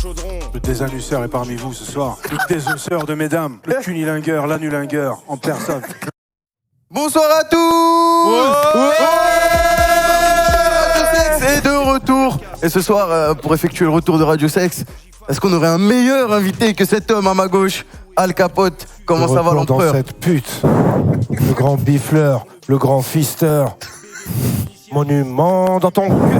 Le désannusseur est parmi vous ce soir. Le désosseur de mesdames. Le cunilingueur, l'anulingueur, en personne. Bonsoir à tous. Radio Sex est de retour. Et ce soir, pour effectuer le retour de Radio Sex, est-ce qu'on aurait un meilleur invité que cet homme à ma gauche, Al Capote? Comment ça va, l'empereur? Dans cette pute. Le grand bifleur, le grand fisteur. Monument dans ton cul.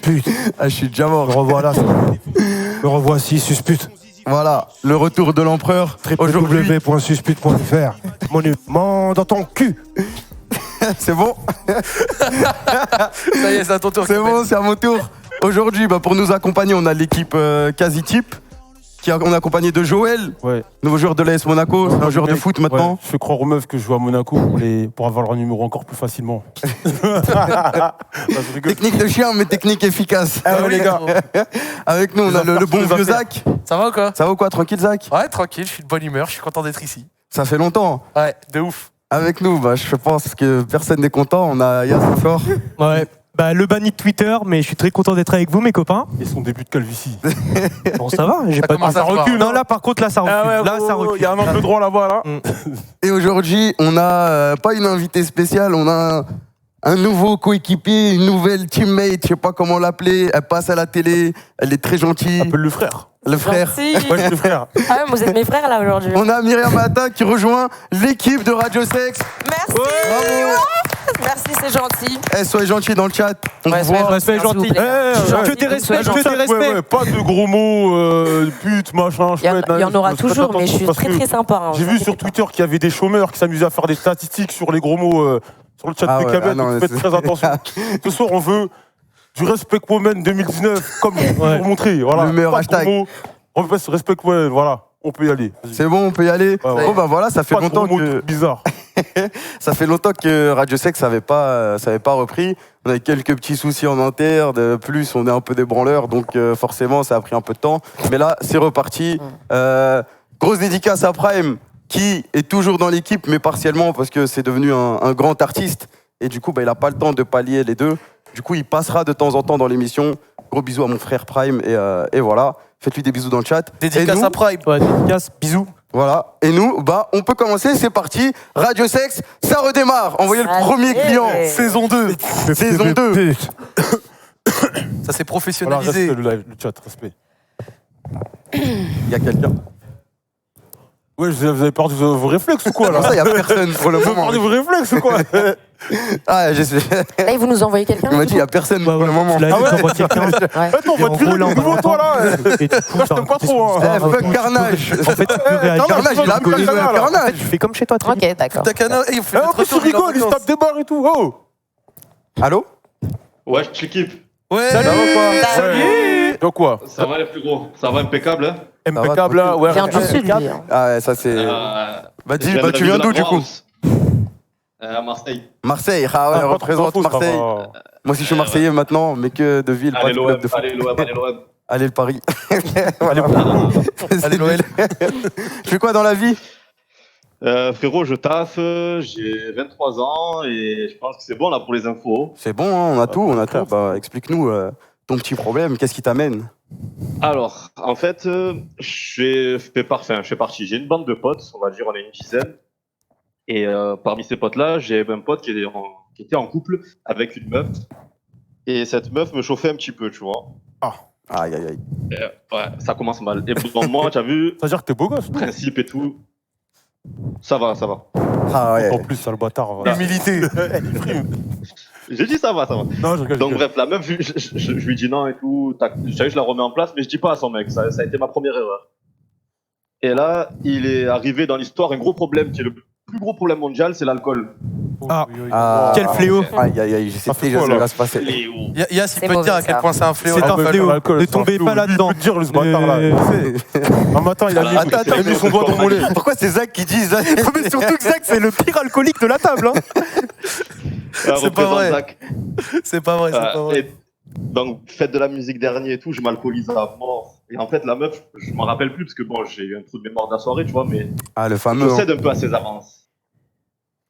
Pute. Ah, je suis déjà mort. Me revoilà. Me revoici, suspute. Voilà, le retour de l'empereur. Aujourd'hui, www.suspute.fr. Monument dans ton cul. c'est bon. Ça y est, c'est à ton tour. C'est bon, c'est à mon tour. Aujourd'hui, pour nous accompagner, on a l'équipe Quasi Type. On est accompagné de Joël, nouveau joueur de l'AS Monaco, un joueur de foot maintenant. Ouais, je fais croire aux meufs que je joue à Monaco pour avoir leur numéro encore plus facilement. Technique de chien, mais technique efficace. Ah ouais, les gars. Avec nous, on a le bon vieux Zach. Ça va ou quoi? Ça va ou quoi? Tranquille, Zach? Ouais, tranquille, je suis de bonne humeur, je suis content d'être ici. Ça fait longtemps. Ouais, de ouf. Avec nous, je pense que personne n'est content. On a Yas encore. Ouais. Le banni de Twitter, mais je suis très content d'être avec vous, mes copains. Et son début de calvitie. Bon, ça va, j'ai Ça pas commence ça à se voir. recule. Non, là, par contre, là, ça recule. Ah ouais, là, ça recule. Il y a un angle droit là-bas, là. Et aujourd'hui, on a pas une invitée spéciale, on a un nouveau coéquipier, une nouvelle teammate, je sais pas comment l'appeler. Elle passe à la télé, elle est très gentille. Appelle le frère. Le frère. Merci. Ouais, le frère. Ah ouais, vous êtes mes frères là aujourd'hui. On a Myriam Atta qui rejoint l'équipe de Radio Sex. Merci. Bravo. Merci, c'est gentil. Soyez gentils dans le chat. On Ouais, vous voit. Soyez gentil. Que des respects, que des respects. Ouais, pas de gros mots, pute, machin, chouette. Il y en aura toujours, mais je suis très très sympa. Hein, J'ai vu sur Twitter qu'il y avait des chômeurs qui s'amusaient à faire des statistiques sur les gros mots sur le chat des cabettes. Donc faites très attention. Ce soir, on veut du Respect Women 2019, comme vous montrer. Voilà. Le meilleur Pas de hashtag. gros mots. On veut pas Respect Women, voilà. On peut y aller. Vas-y. C'est bon, on peut y aller. Ouais. Bon voilà, ça fait Pas de longtemps gros mots que bizarres. ça fait longtemps que Radio Sex n'avait pas repris. On avait quelques petits soucis en interne. De plus, on est un peu des branleurs, donc forcément, ça a pris un peu de temps. Mais là, c'est reparti. Grosse dédicace à Prime, qui est toujours dans l'équipe, mais partiellement parce que c'est devenu un grand artiste. Et du coup, il n'a pas le temps de pallier les deux. Du coup, il passera de temps en temps dans l'émission. Gros bisous à mon frère Prime et voilà. Faites-lui des bisous dans le chat. Dédicace à Prime. Ouais, dédicace, bisous. Voilà. Et nous, on peut commencer. C'est parti. Radio Sex, ça redémarre. Envoyez le premier client. Saison 2. Saison 2. Ça s'est Voilà, professionnalisé. respect le live, le chat, respect. Il y a quelqu'un. Ouais, vous avez peur de vos réflexes ou quoi là? Ça, il n'y a personne pour le Vous avez moment. peur de vos réflexes ou quoi? Ah, je sais. Là, vous nous envoyez quelqu'un. Il m'a dit, il n'y a personne pour le moment. Tu l'as dit, t'envoies quelqu'un. Ouais. Attends, on va te virer du nouveau toi là. Et du coup, Moi, je t'aime pas trop. Hein. Fuck Carnage. En fait, tu peux réagir. Carnage, il a appelé Carnage, là. Carnage. Tu fais comme chez toi, Ok, d'accord. Takana, il fait En plus, il rigole, il se tape des barres et tout. Oh! Allô? Ouais, je l'équipe. Ouais. Ça va ou pas? Salut. Donc quoi? Ça va les plus gros. Ça va impeccable. Hein. Impeccable là, ouais. Il vient du sud, lui. Hein. Ah ouais, ça c'est... Je Dis, tu viens d'où du coup? À Marseille. Marseille. Ah ouais, représente Marseille. Moi aussi je suis Marseillais maintenant, mais que de ville, pas Allez de club l'OM, de foot. allez l'OM, allez l'OM. Allez le Paris. Voilà. Allez l'OL. Tu fais quoi dans la vie? Frérot, je taffe, j'ai 23 ans et je pense que c'est bon là pour les infos. C'est bon, hein, on a tout, on a tout. Explique-nous ton petit problème, qu'est-ce qui t'amène? Alors, en fait, je fais partie. J'ai une bande de potes, on va dire, on est une dizaine. Et parmi ces potes-là, j'ai un pote qui était en couple avec une meuf. Et cette meuf me chauffait un petit peu, tu vois. Aïe, aïe, aïe. Ouais, ça commence mal. Et bon, moi, tu as vu, Ça veut dire que t'es beau gosse? principe et tout. Ça va, ça va. Ah ouais. En plus, sale bâtard. Humilité. J'ai dit ça va, ça va. Non, je rigole. Donc bref, la meuf, je lui dis non et tout. Je la remets en place, mais je dis pas à son mec. Ça a été ma première erreur. Et là, il est arrivé dans l'histoire un gros problème qui est le plus gros problème mondial, c'est l'alcool. Ah, Quel fléau. Aïe, aïe, aïe, je sais déjà ce qui va se passer. Yass, il C'est peut te dire à mauvais, quel ça. point c'est un fléau. C'est un l'alcool. fléau. l'alcool, Ne c'est un tombez fléau. pas là-dedans. Il peut te dire, le ce bâtard là. Un matin, il a mis son doigt dans mon lait. Pourquoi c'est Zach qui dit Zach? Mais surtout que Zach, c'est le pire alcoolique de la table. Hein. C'est pas vrai. C'est pas vrai, c'est pas vrai. Et donc, fête de la musique dernier et tout, je m'alcoolise à mort. Et en fait, la meuf, je m'en rappelle plus parce que bon, j'ai eu un trou de mémoire de la soirée, tu vois, mais Ah, le je fameux. cède un peu à ses avances.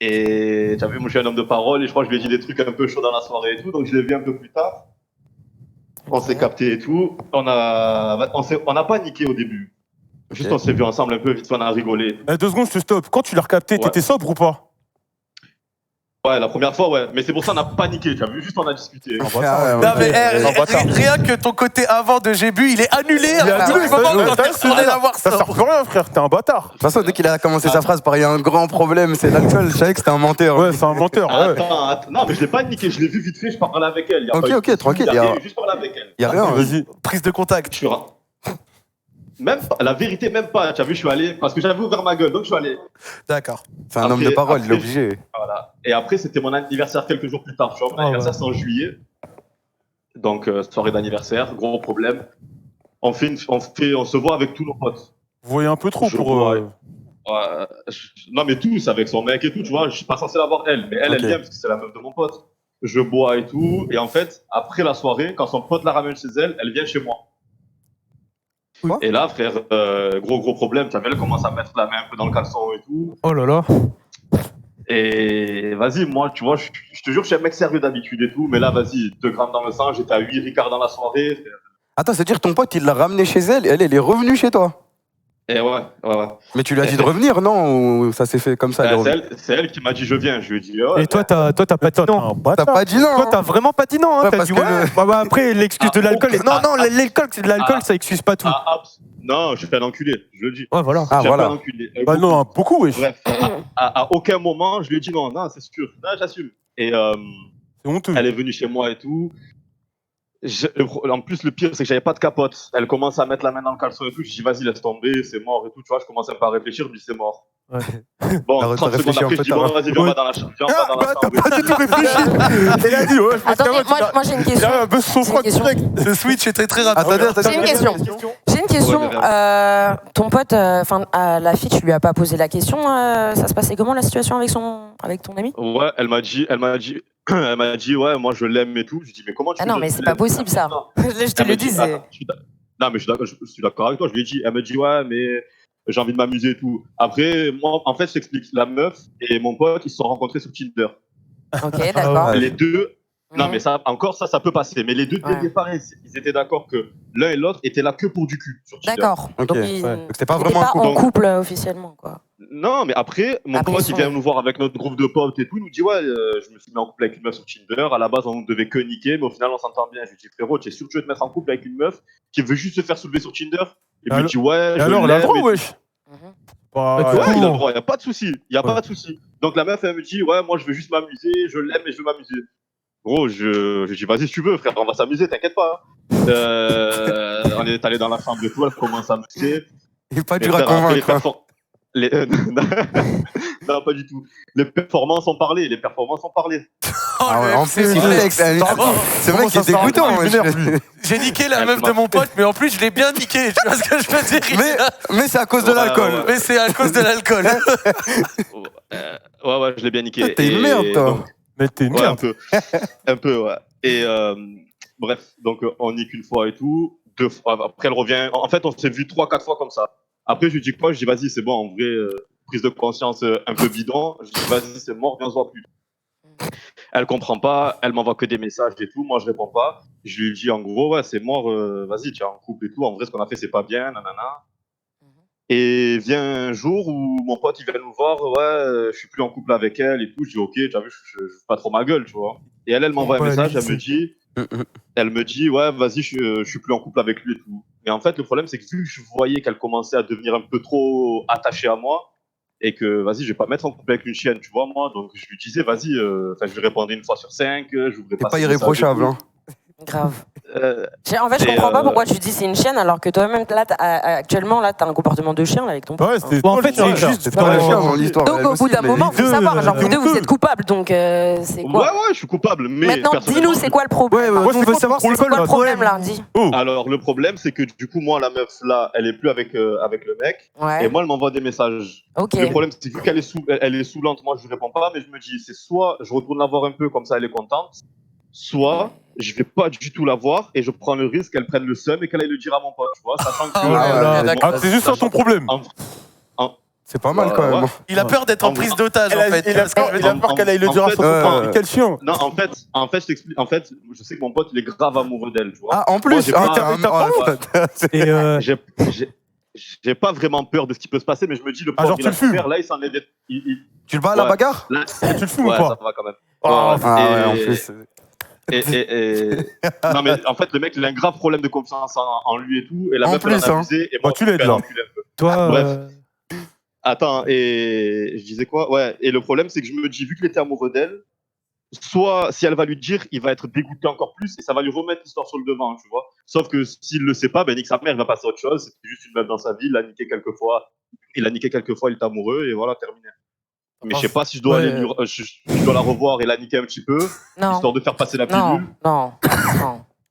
Et tu as vu, moi je suis un homme de parole et je crois que je lui ai dit des trucs un peu chauds dans la soirée et tout, donc je l'ai vu un peu plus tard. On s'est capté et tout. On n'a pas niqué au début. Juste on s'est vu ensemble un peu, vite fait, on a rigolé. 2 secondes, je te stoppe. Quand tu l'as recapté, t'étais sobre ou pas? Ouais, la première fois, ouais. Mais c'est pour ça qu'on a paniqué, tu as vu, juste on a discuté. Non, mais rien que ton côté avant de Jébu, il est annulé. Il est annulé, on est là voir ça ça. sert plus rien, frère, t'es un bâtard. De toute façon, dès qu'il a commencé sa phrase par il y a un grand problème, c'est l'alcool, je savais que c'était un menteur. Ouais, c'est un menteur. Attends, non, mais je l'ai pas niqué, je l'ai vu vite fait, je parlais avec elle. Ok, tranquille. Juste parler avec elle. Il y a rien, vas-y. Prise de contact. Même pas, la vérité, même pas. Tu as vu, je suis allé, parce que j'avais ouvert ma gueule, donc je suis allé. D'accord. C'est un homme de parole, il est obligé. Voilà. Et après, c'était mon anniversaire quelques jours plus tard. Tu vois, mon anniversaire, c'est en juillet. Donc, soirée d'anniversaire, gros problème. On se voit avec tous nos potes. Vous voyez un peu trop pour. Non, mais tous, avec son mec et tout, tu vois. Je suis pas censé l'avoir elle, mais elle vient parce que c'est la meuf de mon pote. Je bois et tout. Et en fait, après la soirée, quand son pote la ramène chez elle, elle vient chez moi. Quoi? Et là, frère, gros problème. Tu vois, elle commence à mettre la main un peu dans le caleçon et tout. Oh là là. Et vas-y, moi, tu vois, je te jure, je suis un mec sérieux d'habitude et tout. Mais là, vas-y, 2 grammes dans le sang. J'étais à 8 Ricard dans la soirée. Attends, c'est-à-dire ton pote, il l'a ramené chez elle et elle est revenue chez toi? Et ouais. Mais tu lui as dit de revenir, non? Ou ça s'est fait comme ça? C'est elle qui m'a dit je viens. Je lui ai dit Et toi, t'as pas dit non. T'as pas dit non? Toi, t'as vraiment pas dit non. Hein. Ouais, T'as parce dit que ouais. Bah, après, l'excuse de l'alcool. Non, l'alcool, ça excuse pas tout. Non, je suis un enculé, je le dis. Ouais, voilà. Ah, voilà. Un enculé. Bah non, beaucoup, wesh. Bref, à aucun moment, je lui ai dit non, c'est sûr. Non, j'assume. Et C'est honteux. elle est venue chez moi et tout. En plus, le pire, c'est que j'avais pas de capote. Elle commence à mettre la main dans le caleçon et tout. Je dis, vas-y, laisse tomber, c'est mort et tout. Tu vois, je commence un peu à réfléchir, je dis, c'est mort. Ouais. Bon, 30 secondes après, je dis, bon, vas-y, viens, on va dans la chambre. T'as pas du tout réfléchi. Il a dit, ouais, Attendez, moi j'ai une question. Il a un buzz son froid direct. Ce switch est très rapide. J'ai une question. Ton pote, la fille, tu lui as pas posé la question. Ça se passait comment la situation avec ton ami? Ouais, elle m'a dit, ouais, moi je l'aime et tout. Je dis, mais comment tu Ah non, mais c'est pas possible ça. Je te le dis. Non, mais je suis d'accord avec toi. Je lui ai dit, elle me dit, ouais, mais j'ai envie de m'amuser et tout. Après, moi, en fait, je t'explique. La meuf et mon pote, ils se sont rencontrés sur Tinder. Ok, d'accord. Les deux. Non, mais ça peut passer. Mais les deux, dès le départ, ils étaient d'accord que l'un et l'autre étaient là que pour du cul sur Tinder. D'accord. Ok. Donc, c'était pas vraiment en couple officiellement, quoi. Non, mais après, mon pote, il vient nous voir avec notre groupe de potes et tout. Il nous dit, ouais, je me suis mis en couple avec une meuf sur Tinder. À la base, on ne devait que niquer, mais au final, on s'entend bien. Je lui dis, frérot, tu es sûr que tu veux te mettre en couple avec une meuf qui veut juste se faire soulever sur Tinder? Et puis il dit, ouais, et alors, elle a le droit, wesh. Ouais, il a le droit, il n'y a pas de souci. Pas de souci. Donc la meuf, elle me dit, ouais, moi, je veux juste m'amuser, je l'aime et je veux m'amuser. Gros, je dis, vas-y, si tu veux, frère, on va s'amuser, t'inquiète pas. On est allé dans la chambre de tout, elle commence à m'amuser. Il est pas dur à convaincre. Non, pas du tout. Les performances ont parlé. En plus, c'est vrai qu'il est dégoûtant. J'ai niqué la meuf de mon pote, mais en plus, je l'ai bien niqué. Tu vois ce que je veux dire? Mais c'est à cause de l'alcool. Mais c'est à cause de l'alcool. Ouais, je l'ai bien niqué. T'es une merde, toi. Mais t'es une merde. Un peu, ouais. Et bref, donc on nique une fois et tout. 2 fois. Après, elle revient. En fait, on s'est vu 3-4 fois comme ça. Après, je lui dis quoi? Je dis, vas-y, c'est bon, en vrai, prise de conscience un peu bidon. Je dis, vas-y, c'est mort, viens, on se voit plus. Elle comprend pas, elle m'envoie que des messages et tout. Moi, je réponds pas. Je lui dis, en gros, ouais, c'est mort, vas-y, tu es en couple et tout. En vrai, ce qu'on a fait, c'est pas bien, nanana. Et vient un jour où mon pote, il vient nous voir, ouais, je suis plus en couple avec elle et tout. Je dis, ok, tu as vu, je fais pas trop ma gueule, tu vois. Et elle m'envoie un message, elle me dit, ouais, vas-y, je suis plus en couple avec lui et tout. Mais en fait, le problème, c'est que vu que je voyais qu'elle commençait à devenir un peu trop attachée à moi, et que, vas-y, je vais pas me mettre en couple avec une chienne, tu vois, moi. Donc, je lui disais, vas-y, je lui répondais 1 fois sur 5, je voudrais pas. C'est pas irréprochable, hein. Grave. En fait, je comprends pas pourquoi tu dis c'est une chienne alors que toi-même, là, actuellement, là, t'as un comportement de chien là, avec ton pote. Ouais, c'était en fait, c'est juste. l'histoire. Donc, au bout d'un moment, faut savoir, genre, vous deux, vous êtes coupables, donc c'est quoi? Ouais, je suis coupable, mais. Maintenant, dis-nous, c'est quoi le problème? on veut savoir c'est quoi le problème là, dis. Alors, le problème, c'est que du coup, moi, la meuf là, elle est plus avec le mec, et moi, elle m'envoie des messages. Ok. Le problème, c'est que vu qu'elle est saoulante, moi, je lui réponds pas, mais je me dis, c'est soit je retourne la voir un peu, comme ça, elle est contente, soit je vais pas du tout la voir et je prends le risque qu'elle prenne le seum et qu'elle aille le dire à mon pote, tu vois, sachant que... c'est juste ça ton problème. C'est pas mal quand même. Il a peur d'être en prise d'otage en fait. Il a peur qu'elle aille le dire à son copain. Quel chien. Non, en fait, je t'explique. En fait, je sais que mon pote, il est grave amoureux d'elle, tu vois. Ah, en plus, j'ai pas vraiment peur de ce qui peut se passer, mais je me dis, le pauvre, genre, tu le fumes. là, il s'en est... Tu le bats à la bagarre? Là, tu le fumes ou ouais, pas? ça va quand même. En plus. Non, mais en fait, le mec, il a un grave problème de confiance en lui et tout. Et la meuf, elle en a abusé. Et moi, tu l'aides, là. Toi, bref. Attends, et je disais quoi? Ouais, et le problème, c'est que je me dis, vu qu'il était amoureux d'elle, soit si elle va lui dire, il va être dégoûté encore plus et ça va lui remettre l'histoire sur le devant, tu vois. Sauf que s'il le sait pas, ben nique sa mère, il va passer à autre chose. C'est juste une meuf dans sa vie, il l'a niqué quelques fois, il est amoureux et voilà, terminé. Mais je sais pas si je dois je dois la revoir et la niquer un petit peu, histoire de faire passer la pilule. Non.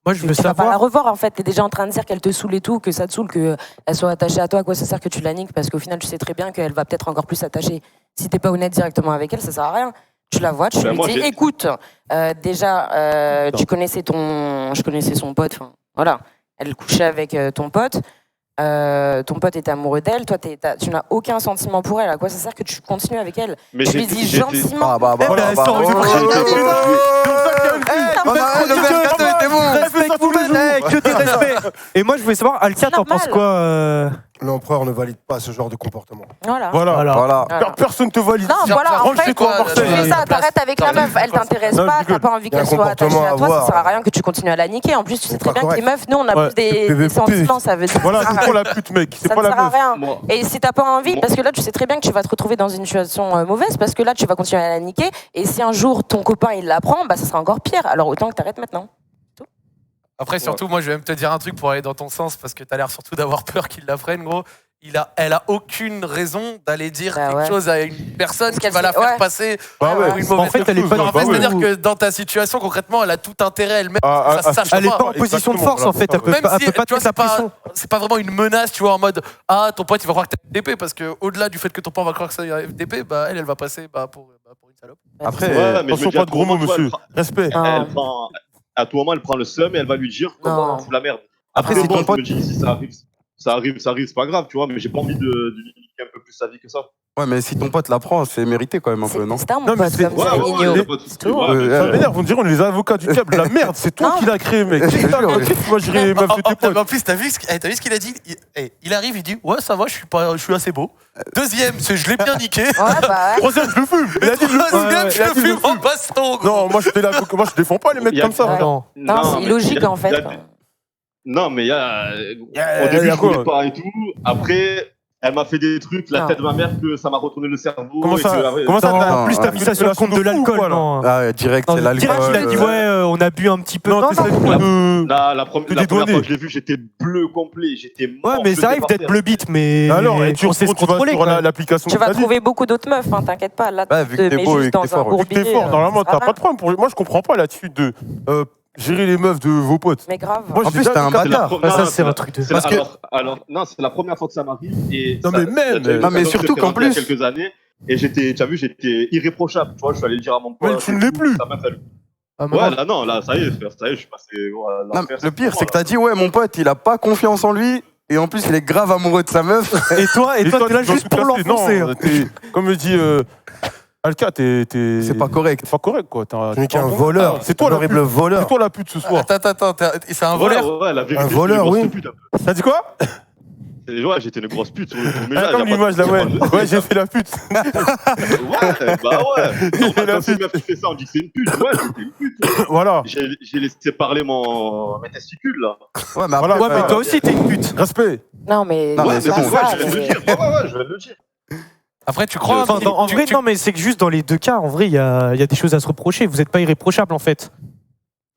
Moi, je veux tu vas pas savoir. la revoir en fait. T'es déjà en train de dire qu'elle te saoule et tout, que ça te saoule, qu'elle soit attachée à toi. À quoi ça sert que tu la niques? Parce qu'au final, tu sais très bien qu'elle va peut-être encore plus s'attacher. Si t'es pas honnête directement avec elle, ça sert à rien. Tu la vois, tu lui dis écoute, déjà, je connaissais son pote. Voilà, elle couchait avec ton pote. Ton pote était amoureux d'elle, toi tu n'as aucun sentiment pour elle, à quoi ça sert que tu continues avec elle? Mais tu lui dis gentiment. Que des respects. Et moi je voulais savoir, Alka, t'en penses quoi? L'empereur ne valide pas ce genre de comportement. Voilà. Personne te valide. Non, voilà, en fait, toi, tu fais ça, t'arrêtes avec la meuf, elle t'intéresse pas, t'as pas envie qu'elle soit attachée à toi, ça sert à rien que tu continues à la niquer. En plus, tu sais très bien que les meufs, nous, on a plus des sentiments, ça veut dire. Voilà, c'est pas la pute, mec. Ça ne sert à rien. Et si t'as pas envie, parce que là, tu sais très bien que tu vas te retrouver dans une situation mauvaise, parce que là, tu vas continuer à la niquer, et si un jour ton copain il l'apprend, bah ça sera encore pire. Alors autant que t'arrêtes maintenant. Après, surtout, moi, je vais même te dire un truc pour aller dans ton sens, parce que t'as l'air surtout d'avoir peur qu'il la prenne, gros. Elle a aucune raison d'aller dire quelque chose à une personne qui va la faire passer pour une mauvaise. En fait, elle est pas. C'est-à-dire que dans ta situation, concrètement, elle a tout intérêt elle-même. Ça sache elle est pas en position de force, en fait. Elle peut pas te mettre la pression. C'est pas vraiment une menace, tu vois, en mode ton pote, il va croire que t'es FDP, parce que au-delà du fait que ton pote va croire que c'est un FDP, bah elle va passer pour une salope. Après, attention, pas de gros mots, monsieur. Respect. À tout moment, elle prend le seum et elle va lui dire comment on fout la merde. Après, si ton pote. Ça arrive, c'est pas grave, tu vois, mais j'ai pas envie de lui niquer un peu plus sa vie que ça. Ouais, mais si ton pote l'apprend, c'est mérité quand même un peu, non? C'est un mon pote, comme ça, Nino. Ça m'énerve, on dirait on est les avocats du diable. La merde, c'est toi qui l'as créé, mec. Moi, j'irais meuf de tes potes. En plus, t'as vu ce qu'il a dit? Il arrive, il dit ouais, ça va, je suis assez beau. Deuxième, c'est je l'ai bien niqué. Troisième, je le fume. Il a dit troisième, je le fume en baston. Non, moi, je défends pas les mecs comme ça. Non, c'est illogique en fait. Non, mais au début, je voulais pas et tout. Après, elle m'a fait des trucs, la tête de ma mère, que ça m'a retourné le cerveau. Comment ça? En plus, t'as vu ça sur le compte de l'alcool, non? Ah, direct, c'est l'alcool. Direct, il a dit on a bu un petit peu. Non, la première fois que je l'ai vu, j'étais bleu complet. J'étais mort. Ouais, mais ça arrive d'être bleu bite, mais. Alors, on sait se contrôler. Sur l'application. Tu vas trouver beaucoup d'autres meufs, t'inquiète pas. Là, vu que t'es beau et que t'es fort. Vu que t'es fort, normalement, t'as pas de problème. Moi, je comprends pas l'attitude de. Gérer les meufs de vos potes. Mais grave. Moi, en plus, t'es un bâtard. Ça, c'est un truc de. Alors, non, c'est la première fois que ça m'arrive. Non, mais même. Non, mais surtout qu'en plus. Il y a quelques années, et j'étais irréprochable. Tu vois, je suis allé le dire à mon pote. Mais tu ne l'es plus. Ouais, là, non, là, ça y est, je suis passé. Le pire, c'est que t'as dit, ouais, mon pote, il a pas confiance en lui. Et en plus, il est grave amoureux de sa meuf. Et toi, t'es là juste pour l'enfoncer. Comme me dit. Alka, c'est pas correct. C'est pas correct, quoi. Tu n'es qu'un voleur. C'est toi l'horrible voleur. C'est toi la pute ce soir. Attends, c'est un voleur. Ouais, la vérité, un voleur, oui. T'as dit quoi? Ouais, j'étais une grosse pute. Comme l'image là, ouais. Ouais, j'ai fait la pute. Ouais, bah ouais. Quand c'est une meuf qui fait ça, on dit que c'est une pute. Ouais, c'était une pute. Voilà. J'ai laissé parler mes testicules, là. Ouais, mais après, mais toi aussi, t'es une pute. Respect. Non, mais. C'est bon, je vais le dire. Ouais, je vais le dire. Après, tu crois en vrai, non, mais c'est que juste dans les deux cas, en vrai, il y a des choses à se reprocher. Vous n'êtes pas irréprochable, en fait.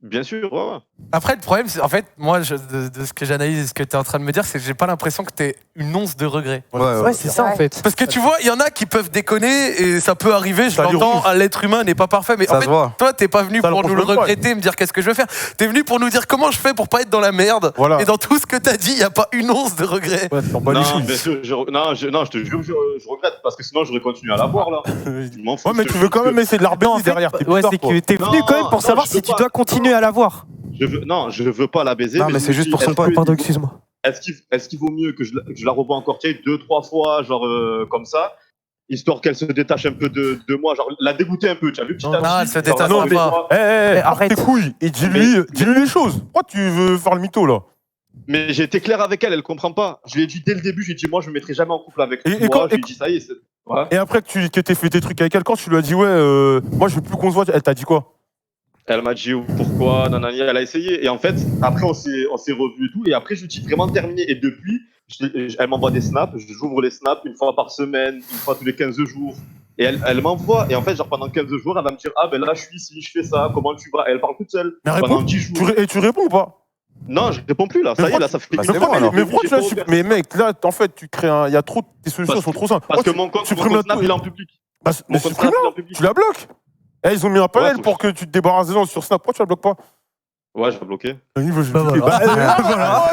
Bien sûr, ouais. Après, le problème, c'est en fait, moi, de ce que j'analyse et ce que tu es en train de me dire, c'est que j'ai pas l'impression que tu es une once de regret. Ouais, c'est ça, en fait. Parce que tu vois, il y en a qui peuvent déconner et ça peut arriver, je l'entends, l'être humain n'est pas parfait. Mais en fait, toi, t'es pas venu pour nous le regretter, me dire qu'est-ce que je veux faire. T'es venu pour nous dire comment je fais pour pas être dans la merde. Voilà. Et dans tout ce que t'as dit, il n'y a pas une once de regret. Ouais, non, bien sûr, je te jure, je regrette parce que sinon, j'aurais continué à la voir, là. Ouais, mais tu veux quand même essayer de l'arbitrer derrière. Ouais, c'est que t'es venu quand même pour savoir si tu dois continuer à la voir. Je veux pas la baiser. Non, mais c'est juste pour son pote. Pardon, excuse-moi. est-ce qu'il vaut mieux que je la revoie encore 2-3 fois, genre comme ça, histoire qu'elle se détache un peu de moi, genre la dégoûter un peu, tu as vu, petit à petit. Non, elle se détache pas. Arrête tes couilles et dis-lui les choses. Pourquoi tu veux faire le mytho là? Mais j'ai été clair avec elle, elle comprend pas. Je lui ai dit dès le début, j'ai dit moi je me mettrai jamais en couple avec toi. Je lui ai dit ça y est. Ouais. Et après que t'aies fait tes trucs avec elle, quand tu lui as dit ouais, moi je veux plus qu'on se voit, elle t'a dit quoi? Elle m'a dit pourquoi, nanani, elle a essayé. Et en fait, après on s'est revus et tout. Et après je lui dis vraiment terminé. Et depuis, elle m'envoie des snaps, j'ouvre les snaps une fois par semaine, une fois tous les 15 jours. Et elle m'envoie, et en fait, genre pendant 15 jours, elle va me dire ah ben là je suis ici, je fais ça, comment tu vas? Et elle parle toute seule pendant 10 jours. Et tu réponds ou pas? Non, je réponds plus là, ça y est, là ça fait. Mais pourquoi tu l'as. Mais mec, là en fait, tu crées un. Il y a trop. Tes solutions sont trop simples. Parce que mon compte Snap il est en public. Mais supprime-la, tu la bloques. Ils ont mis un panel pour que tu te débarrasses des gens sur Snap, pourquoi tu la bloques pas? Ouais, je vais bloquer. Voilà.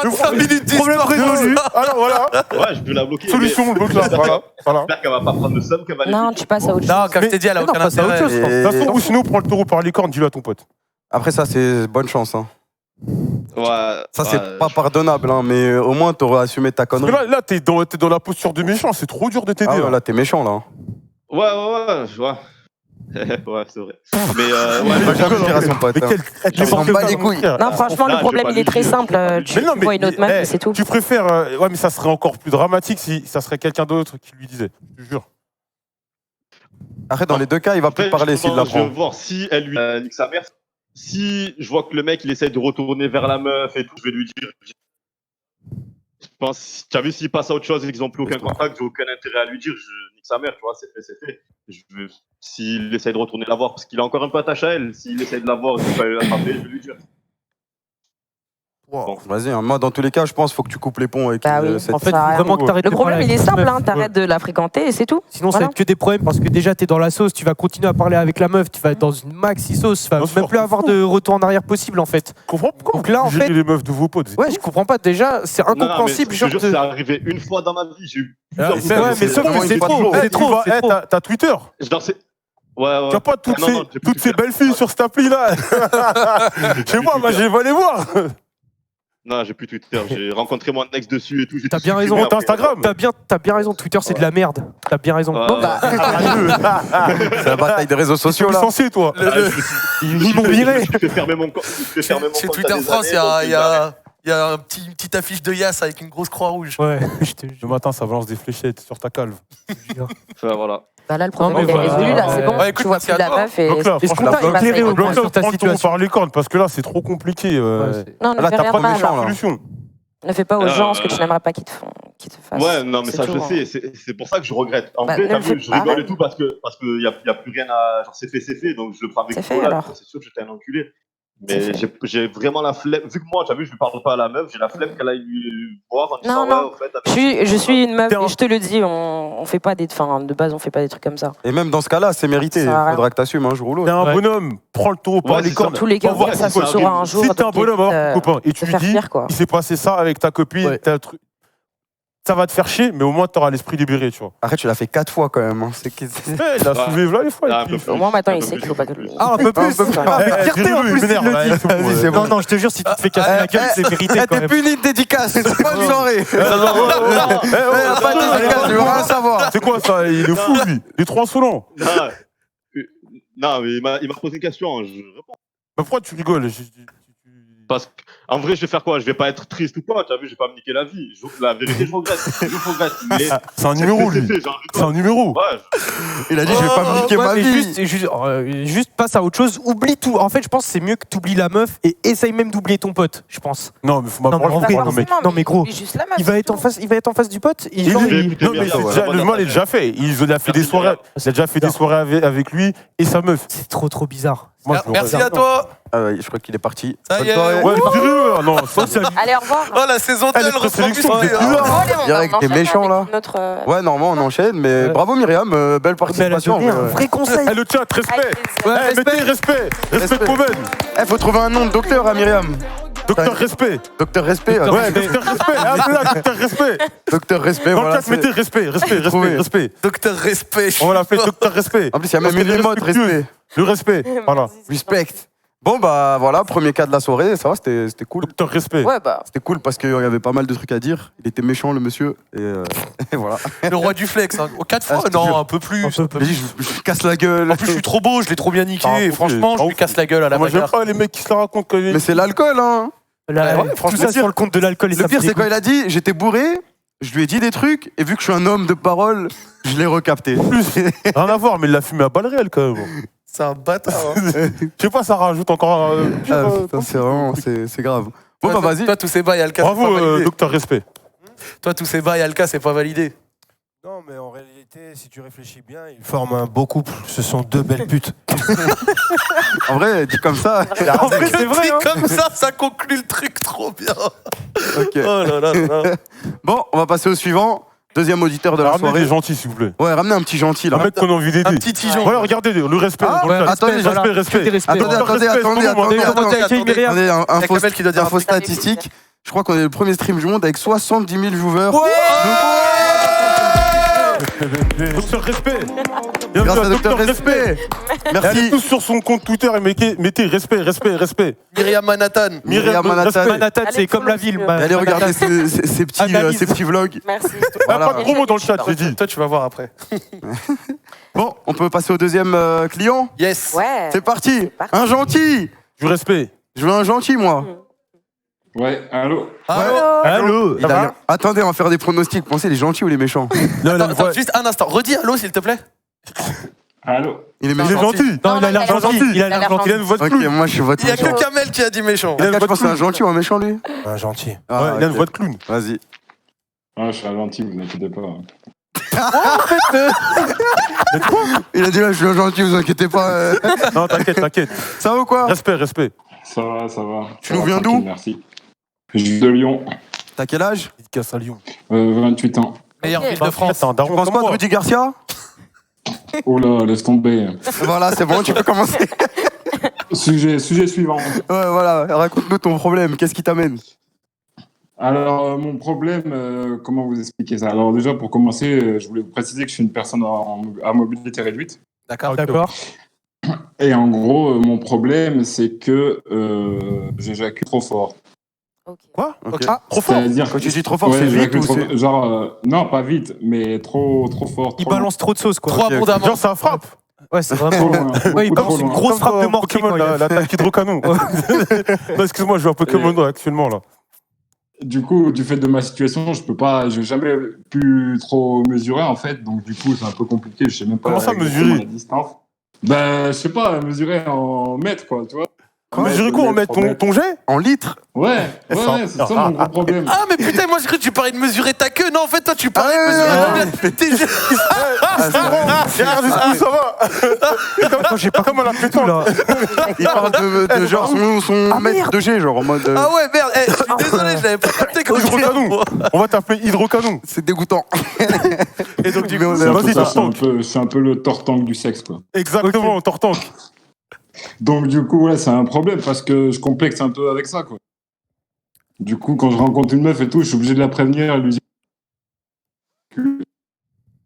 25 minutes problème résolu. Alors voilà. Ouais, je peux la bloquer. Solution, on le bloque là. Voilà. J'espère qu'elle va pas prendre le somme, qu'elle va aller. Non, tu passes à autre chose. Non, comme je t'ai dit, elle a aucun intérêt. De toute façon, ou sinon, prends le taureau par les cornes, dis-le à ton pote. Après, ça, c'est bonne chance. Hein. Ouais. Ça, c'est pas pardonnable, hein, mais au moins, t'aurais assumé ta connerie. Là, t'es dans la posture de méchant, c'est trop dur de t'aider. Ah ouais, là, t'es méchant, là. Ouais, je vois. Ouais, c'est vrai. Mais les couilles. Non, franchement, le problème, il est très simple. Tu vois une autre meuf, c'est tout. Tu préfères. Ouais, mais ça serait encore plus dramatique si ça serait quelqu'un d'autre qui lui disait. Je te jure. Après, dans les deux cas, il va plus parler s'il l'apprend. Je vais voir si elle lui nique sa mère. Si je vois que le mec, il essaie de retourner vers la meuf et tout, je vais lui dire. Je pense, tu as vu, s'il passe à autre chose et qu'ils n'ont plus aucun contact, j'ai aucun intérêt à lui dire, je nique sa mère, tu vois, c'est fait. S'il essaie de retourner la voir, parce qu'il est encore un peu attaché à elle, s'il essaie de la voir et qu'il va l'attraper, je vais lui dire. Wow. Bon. Vas-y, hein. Moi dans tous les cas, je pense qu'il faut que tu coupes les ponts avec cette en fait, vraiment que t'arrêtes. Le problème, il est simple, hein, t'arrêtes de la fréquenter et c'est tout. Sinon, ça va être que des problèmes parce que déjà, t'es dans la sauce, tu vas continuer à parler avec la meuf, tu vas être dans une maxi sauce, tu vas même plus avoir de retour en arrière possible en fait. Donc là, en fait. les meufs de vos potes. Ouais, je comprends pas. Déjà, c'est incompréhensible. Je te jure, c'est arrivé une fois dans ma vie. J'ai eu plusieurs fois. Mais sauf que c'est trop. C'est trop. T'as Twitter. Ouais. Tu n'as pas toutes ces belles filles sur cette appli là. Je sais pas, moi j'ai allé voir. Non, j'ai plus Twitter. J'ai rencontré mon ex dessus et tout. T'as bien raison. T'as Instagram. T'as bien raison. Twitter, c'est de la merde. T'as bien raison. C'est la bataille des réseaux sociaux là. Censé toi. Ils m'ont viré. Je vais fermer mon compte. Chez Twitter France, il y a une petite affiche de Yass avec une grosse croix rouge. Ouais. Le matin, ça balance des fléchettes sur ta calve. Enfin, voilà. Bah là, le problème est résolu, là, c'est bon. Tu vois plus la meuf et. Est-ce qu'on t'a éclairé au moins sur ta situation par les cornes? Parce que là, c'est trop compliqué. Non, ne fais rien de mal. Ne fais pas aux gens ce que tu n'aimerais pas qu'ils te fassent. Ouais, non, mais ça, je sais. C'est pour ça que je regrette. En fait, je rigole et tout parce qu'il n'y a plus rien à. Genre, c'est fait. Donc, je le prends avec toi. C'est sûr que j'étais un enculé. Mais j'ai vraiment la flemme. Vu que moi, tu as vu, je ne parle pas à la meuf, j'ai la flemme qu'elle aille lui voir en disant non. Je suis une meuf et je te le dis, on fait pas de base, on fait pas des trucs comme ça. Et même dans ce cas-là, c'est mérité. Il faudra que tu assumes un jour ou l'autre. T'es un bonhomme, prends le taureau par les cornes. Dans tous les cas, ça se saura un jour. Si t'es un bonhomme, alors copain, et tu lui dis, il s'est passé ça avec ta copine, ça va te faire chier, mais au moins t'auras l'esprit libéré, tu vois. Après, tu l'as fait 4 fois quand même. Il a soulevé là les fois. Au moins maintenant, il sait qu'il faut pas que le. Ah, un peu plus. Fierté en plus. Non, je te jure, si tu te fais casser la gueule, c'est mérité. T'es puni de dédicace. Bonne soirée. Pas de dédicace, je veux rien savoir. C'est quoi ça? Il est fou, lui. Il est trop insolent. Non, mais il m'a posé une question. Je réponds. Pourquoi tu rigoles? Parce qu'en vrai, je vais faire quoi? Je vais pas être triste ou quoi? Tu as vu, je vais pas me niquer la vie. La vérité, je regrette. C'est un numéro, lui. C'est un numéro. Ouais, il a dit, je vais pas me niquer ma vie. Juste passe à autre chose. Oublie tout. En fait, je pense que c'est mieux que tu oublies la meuf et essaye même d'oublier ton pote, je pense. Non, mais faut m'apprendre. Non, mais gros. Il va être en face du pote. Non, mais le mal est déjà fait. Il a fait des soirées. Il a déjà fait des soirées avec lui et sa meuf. C'est trop bizarre. Merci à toi. Je crois qu'il est parti. Ça y est. Ouais, non, allez, au revoir. Oh, la saison 2, elle reprend du sourire. Direct, t'es méchant là. Ouais, normalement on enchaîne, mais bravo Myriam, belle participation. Un vrai conseil. Le chat, respect. Mettez respect. Respect Pomen. Faut trouver un nom de docteur à Myriam. Docteur Respect. Docteur Respect. Ouais, Docteur Respect. Docteur Respect. Docteur Respect. Dans le chat, mettez respect. Docteur Respect. On l'a fait Docteur Respect. En plus, il y a même une émote, respect. Le respect, voilà. Respect. Bon, bah voilà, premier cas de la soirée, ça va, c'était cool. Docteur respect. Ouais, bah. C'était cool parce qu'il y avait pas mal de trucs à dire. Il était méchant, le monsieur. Et voilà. Le roi du flex. Hein. 4 fois, non, un peu plus. Je casse la gueule. En plus, je suis trop beau, je l'ai trop bien niqué. Et franchement, je lui casse la gueule à la Moi, j'aime bagarre. pas les mecs qui se la racontent quand Mais c'est l'alcool, hein. Tout ça sur le compte de l'alcool et ça Le pire, c'est quand il a dit j'étais bourré, je lui ai dit des trucs, et vu que je suis un homme de parole, je l'ai recapté. Rien à voir, mais il l'a fumé à balles réelles quand même. C'est un bâtard. Hein. Je sais pas, ça rajoute encore un. Putain, c'est vraiment, c'est grave. Bon, bah vas-y. Toi, tous ces bails, Alka, Bravo, c'est pas validé. docteur respect. Toi, tous ces bails, Alka, c'est pas validé. Non, mais en réalité, si tu réfléchis bien, ils forment un beau couple. Ce sont deux belles putes. En vrai, dit comme ça. En vrai, c'est vrai. Comme ça conclut le truc trop bien. Ok. Oh là là là. Bon, on va passer au suivant. Deuxième auditeur de la Ramenez soirée. des gentils, s'il vous plaît. Ouais, ramenez un petit gentil là. Un mec qu'on a envie d'aider. Un petit tigeon. Ouais, regardez, le respect. Attendez, respect. Attendez, info Kamel qui doit dire info statistique. Je crois qu'on est le premier stream du monde avec 70 000 viewers. Docteur respect. Grâce à Docteur Respect. Allez Merci. tous sur son compte Twitter et mettez respect. Myriam Manhattan. Myriam Manhattan. Manhattan, c'est comme la ville. Allez regarder ces petits vlogs. Merci. Pas de promo dans le chat, j'ai dit. Toi, tu vas voir après. Bon, on peut passer au deuxième client. Yes. Ouais. C'est parti. Un gentil. Du respect. Je veux un gentil, moi. Ouais, allô. Allô. Attendez, on va faire des pronostics. Vous pensez les gentils ou les méchants? Attends, juste un instant. Redis allô, s'il te plaît. Allô. Il est Il est méchant. gentil. Non, il a l'air gentil. Il a l'air gentil. Il a une voix de Ok, clown. moi je suis votre Il y a méchant. que Kamel qui a dit méchant. Il a une Je voix de pense que c'est un clown. gentil ou un méchant, lui? Un gentil. Ouais, il a une voix de clown. Vas-y. Ah, je serai gentil, vous inquiétez pas. Il a dit là, je suis un gentil, vous inquiétez pas. Non, t'inquiète. Ça va ou quoi? Respect. Ça va. Tu nous viens d'où? Merci. Je suis de Lyon, T'as quel âge? Il te casse à Lyon. 28 ans. Meilleure ville de France. T'es un Tu daron penses comme quoi de moi. Rudy Garcia? Oh là, laisse tomber. Voilà, c'est bon, tu peux commencer. Sujet suivant. Ouais, voilà, raconte-nous ton problème, qu'est-ce qui t'amène? Alors, mon problème, comment vous expliquer ça? Alors, déjà, pour commencer, je voulais vous préciser que je suis une personne à mobilité réduite. D'accord. Et en gros, mon problème, c'est que j'éjacule trop fort. Quoi? Ok. Trop fort. C'est-à-dire Quand tu dis trop fort, ouais, c'est vite j'éjacule ou trop- c'est... Genre, non, pas vite, mais trop fort. Il trop balance trop de sauce, quoi. Trop Ok, ok. abondamment. Genre, ça frappe. Ouais, c'est Trop vraiment. loin, Ouais, il beaucoup balance trop une loin. grosse frappe de mortier. Pokémon, quand il a- l'attaque hydrocanon. Non, excuse-moi, je joue à Pokémon actuellement là. Du coup, du fait de ma situation, je n'ai jamais pu trop mesurer en fait, donc du coup, c'est un peu compliqué. Je sais même pas Comment ça, exactement mesurer la distance. Ben, je sais pas, mesurer en mètres, quoi, tu vois. Mesurer quoi? On met ton jet? En litres? Ouais, c'est ça mon gros problème. Ah, mais putain, moi, j'ai cru que tu parlais de mesurer ta queue. Non, en fait, toi, tu parlais de mesurer tes yeux. Ça va. Attends, j'ai pas Comme on l'a fait tout, là. Il parle de genre son mètre de G, genre en mode... Ah ouais, merde. Je suis désolé, je l'avais pas capté quand Hydrocanon. On va t'appeler hydrocanon. C'est dégoûtant. Et donc, du Mais coup, on C'est un peu vas-y, ça, c'est un tortank. peu- c'est un peu le tortank du sexe, quoi. Exactement, tortank. Donc du coup, ouais, c'est un problème parce que je complexe un peu avec ça, quoi. Du coup, quand je rencontre une meuf et tout, je suis obligé de la prévenir et lui dire que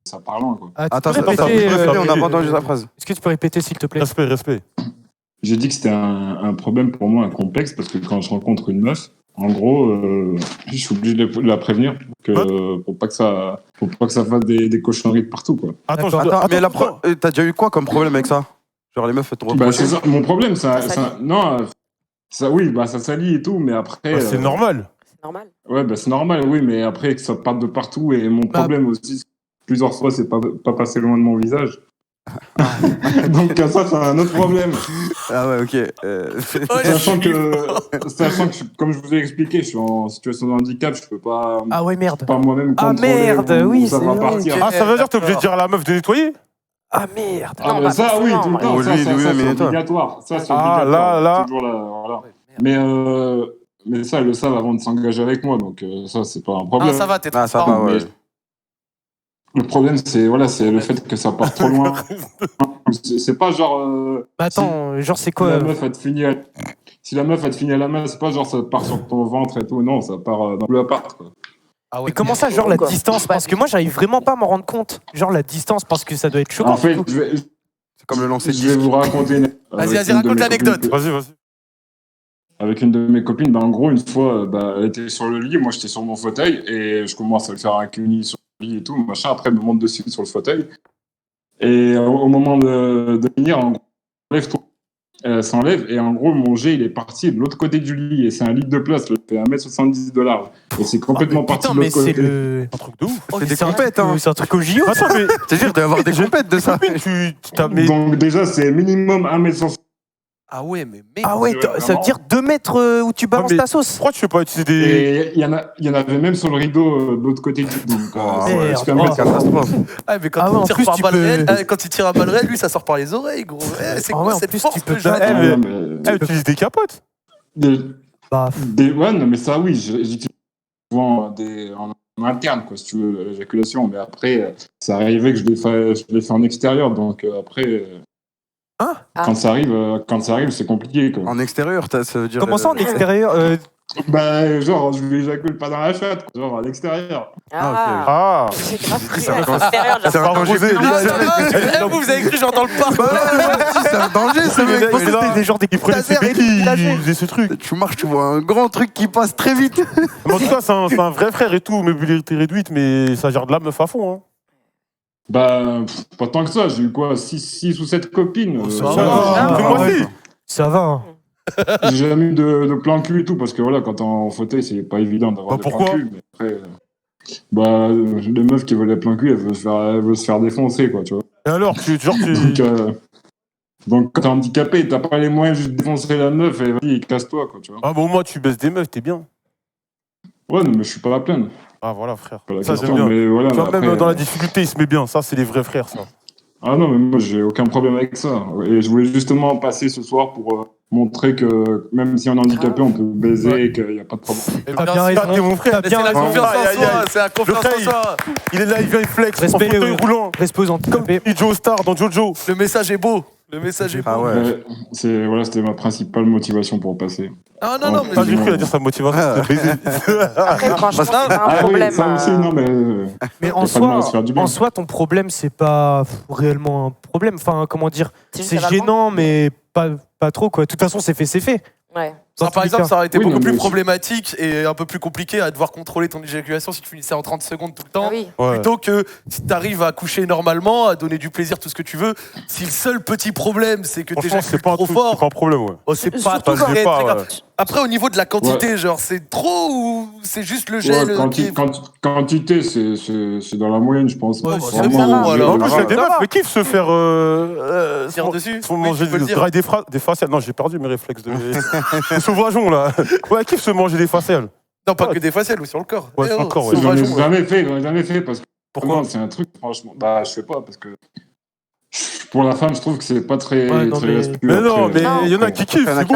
ça part loin, quoi. Ah, tu Attends, peux répéter, on n'a pas entendu sa phrase. Est-ce que tu peux répéter, s'il te plaît? Respect. J'ai dit que c'était un problème pour moi, un complexe, parce que quand je rencontre une meuf, en gros, je suis obligé de la prévenir pour pas que ça fasse des cochonneries de partout, quoi. Attends, Mais t'as déjà eu quoi comme problème avec ça? Genre les meufs, elles t'ont Bah, reproché? c'est ça. Mon problème, ça salit. ça salit et tout, mais après. c'est normal. C'est normal. Ouais, bah, c'est normal, oui, mais après que ça parte de partout. Et mon problème aussi, plusieurs fois, c'est pas passé loin de mon visage. Donc ça, c'est un autre problème. Ah ouais, ok. Sachant que, comme je vous ai expliqué, je suis en situation de handicap, je peux pas, Ah ouais, merde. pas moi-même Ah, contrôler merde, où oui, ça c'est va vrai. partir. Ah, ça veut dire que t'es obligé de dire à la meuf de nettoyer? Ah merde. Ah, Non, bah, pas ça, oui, forcément, tout le temps, ouais. ça, Oui, ça, oui, ça, mais c'est toi. obligatoire. Ça, c'est Ah, obligatoire. là. Toujours voilà. Mais ça, elles le savent avant de s'engager avec moi, donc ça, c'est pas un problème. Ah, ça va, t'es Ah, ça transparent. va, ouais. Le problème, c'est le fait que ça part trop loin. C'est pas genre. Mais attends, genre, c'est Si quoi la meuf, elle te finit à la main, c'est pas genre ça part sur ton ventre et tout. Non, ça part dans le appart, quoi. Ah ouais. Mais comment ça, genre la Quoi. distance? Parce que moi, j'arrive vraiment pas à m'en rendre compte. Genre la distance, parce que ça doit être choquant. En fait, du coup. C'est comme le lancer de je vais disque. vous raconter une. Vas-y, une de raconte mes l'anecdote. copines Vas-y. avec une de mes copines. Bah, en gros, une fois, elle était sur le lit, moi j'étais sur mon fauteuil et je commence à le faire un cuni sur le lit et tout, machin. Après, elle me monte dessus sur le fauteuil. Et au moment de finir, en gros, lève-toi. Elle s'enlève et en gros, mon jet il est parti de l'autre côté du lit et c'est un lit de place, ça fait 1m70 de large. Et c'est complètement parti de l'autre côté. C'est un truc de ouf. C'est des compètes, hein. C'est un truc au JO. Attends, mais C'est-à-dire, il doit y avoir des compètes de ça. Donc déjà, c'est minimum 1m60. Ah ouais, mais mec. Ah ouais, ça veut dire 2 mètres où tu balances ta sauce. Pourquoi tu fais pas utiliser des. Et il y en avait même sur le rideau de l'autre côté du lit. Donc, c'est quand même une catastrophe. Ah, mais quand il tire par balle réelle, quand il tire à balle réelle, lui, ça sort par les oreilles, gros. C'est quoi cette force de jeu? Elle utilise des capotes. Ouais, non, mais ça, oui, j'utilise souvent en interne, quoi, si tu veux, l'éjaculation. Mais après, ça arrivait que je l'ai fait en extérieur. Donc après. Quand ça arrive, c'est compliqué. Quoi. En extérieur, ça veut dire. Comment ça en extérieur Genre, je l'éjacule pas dans la chatte, genre à l'extérieur. C'est grave cruel. C'est un danger. Vous avez cru genre dans le parc. C'est un danger, ce mec. C'était des gens qui prenaient ses béquilles, ils faisaient ce truc. Tu marches, tu vois un grand truc qui passe très vite. En tout cas, c'est un vrai frère et tout, mobilité réduite, mais ça gère de la meuf à fond. Hein. Pas tant que ça, j'ai eu quoi, 6 ou 7 copines. Ça va. J'ai jamais eu de plan cul et tout, parce que voilà, quand t'es en fauteuil, c'est pas évident d'avoir des plans cul. Mais après, les meufs qui veulent des plans cul, elles veulent se faire défoncer, quoi, tu vois. Et alors, donc quand t'es handicapé, t'as pas les moyens juste de défoncer la meuf et vas-y, casse-toi, quoi, tu vois. Ah bon, moi, tu baisses des meufs, t'es bien. Ouais, non, mais je suis pas la plaine. Ah voilà, frère. Ça, j'aime bien. Mais voilà, après, même dans la difficulté, il se met bien. Ça, c'est les vrais frères, ça. Ah non, mais moi, j'ai aucun problème avec ça. Et je voulais justement passer ce soir pour montrer que même si on est handicapé, on peut baiser et qu'il n'y a pas de problème. T'as bien raison. T'es mon frère. C'est la confiance en soi. C'est la confiance en soi. Il est là, il vient, il flex. Respect en fauteuil roulant. Respose en Comme Joe Star dans Jojo. Le message est beau. Le message est beau. Ah ouais. C'était ma principale motivation pour passer. Ah non, mais. Pas j'ai cru à dire sa motivation, c'était baiser. Après, franchement, c'est pas un problème. Oui, ça aussi, non, mais en soi, ton problème, c'est pas réellement un problème. Enfin, comment dire, c'est gênant, mais pas trop, quoi. De toute façon, c'est fait. Ouais. Par exemple, ça aurait été beaucoup plus problématique et un peu plus compliqué à devoir contrôler ton éjaculation si tu finissais en 30 secondes tout le temps. Plutôt que si tu arrives à coucher normalement, à donner du plaisir, tout ce que tu veux. Si le seul petit problème, c'est que t'éjacules trop fort. C'est pas un problème, ouais. Oh, c'est pas très grave. Après, au niveau de la quantité, genre, c'est trop ou c'est juste le gel Quantité, c'est dans la moyenne, je pense. Ouais, c'est bon, alors. En plus, il y a des meufs, mais kiffent se faire. Tirer dessus. Faut manger des faciales. Non, j'ai perdu mes réflexes de sauvageons, là. Ouais, kiffent se manger des faciales. Non, pas que des faciales, ou sur le corps. Ouais, sur le corps, ouais. J'en ai jamais fait parce que. Pourquoi ? C'est un truc, franchement. Je fais pas parce que. Pour la femme, je trouve que c'est pas très respectueux. Mais non, mais il y en a qui kiffent, c'est bon.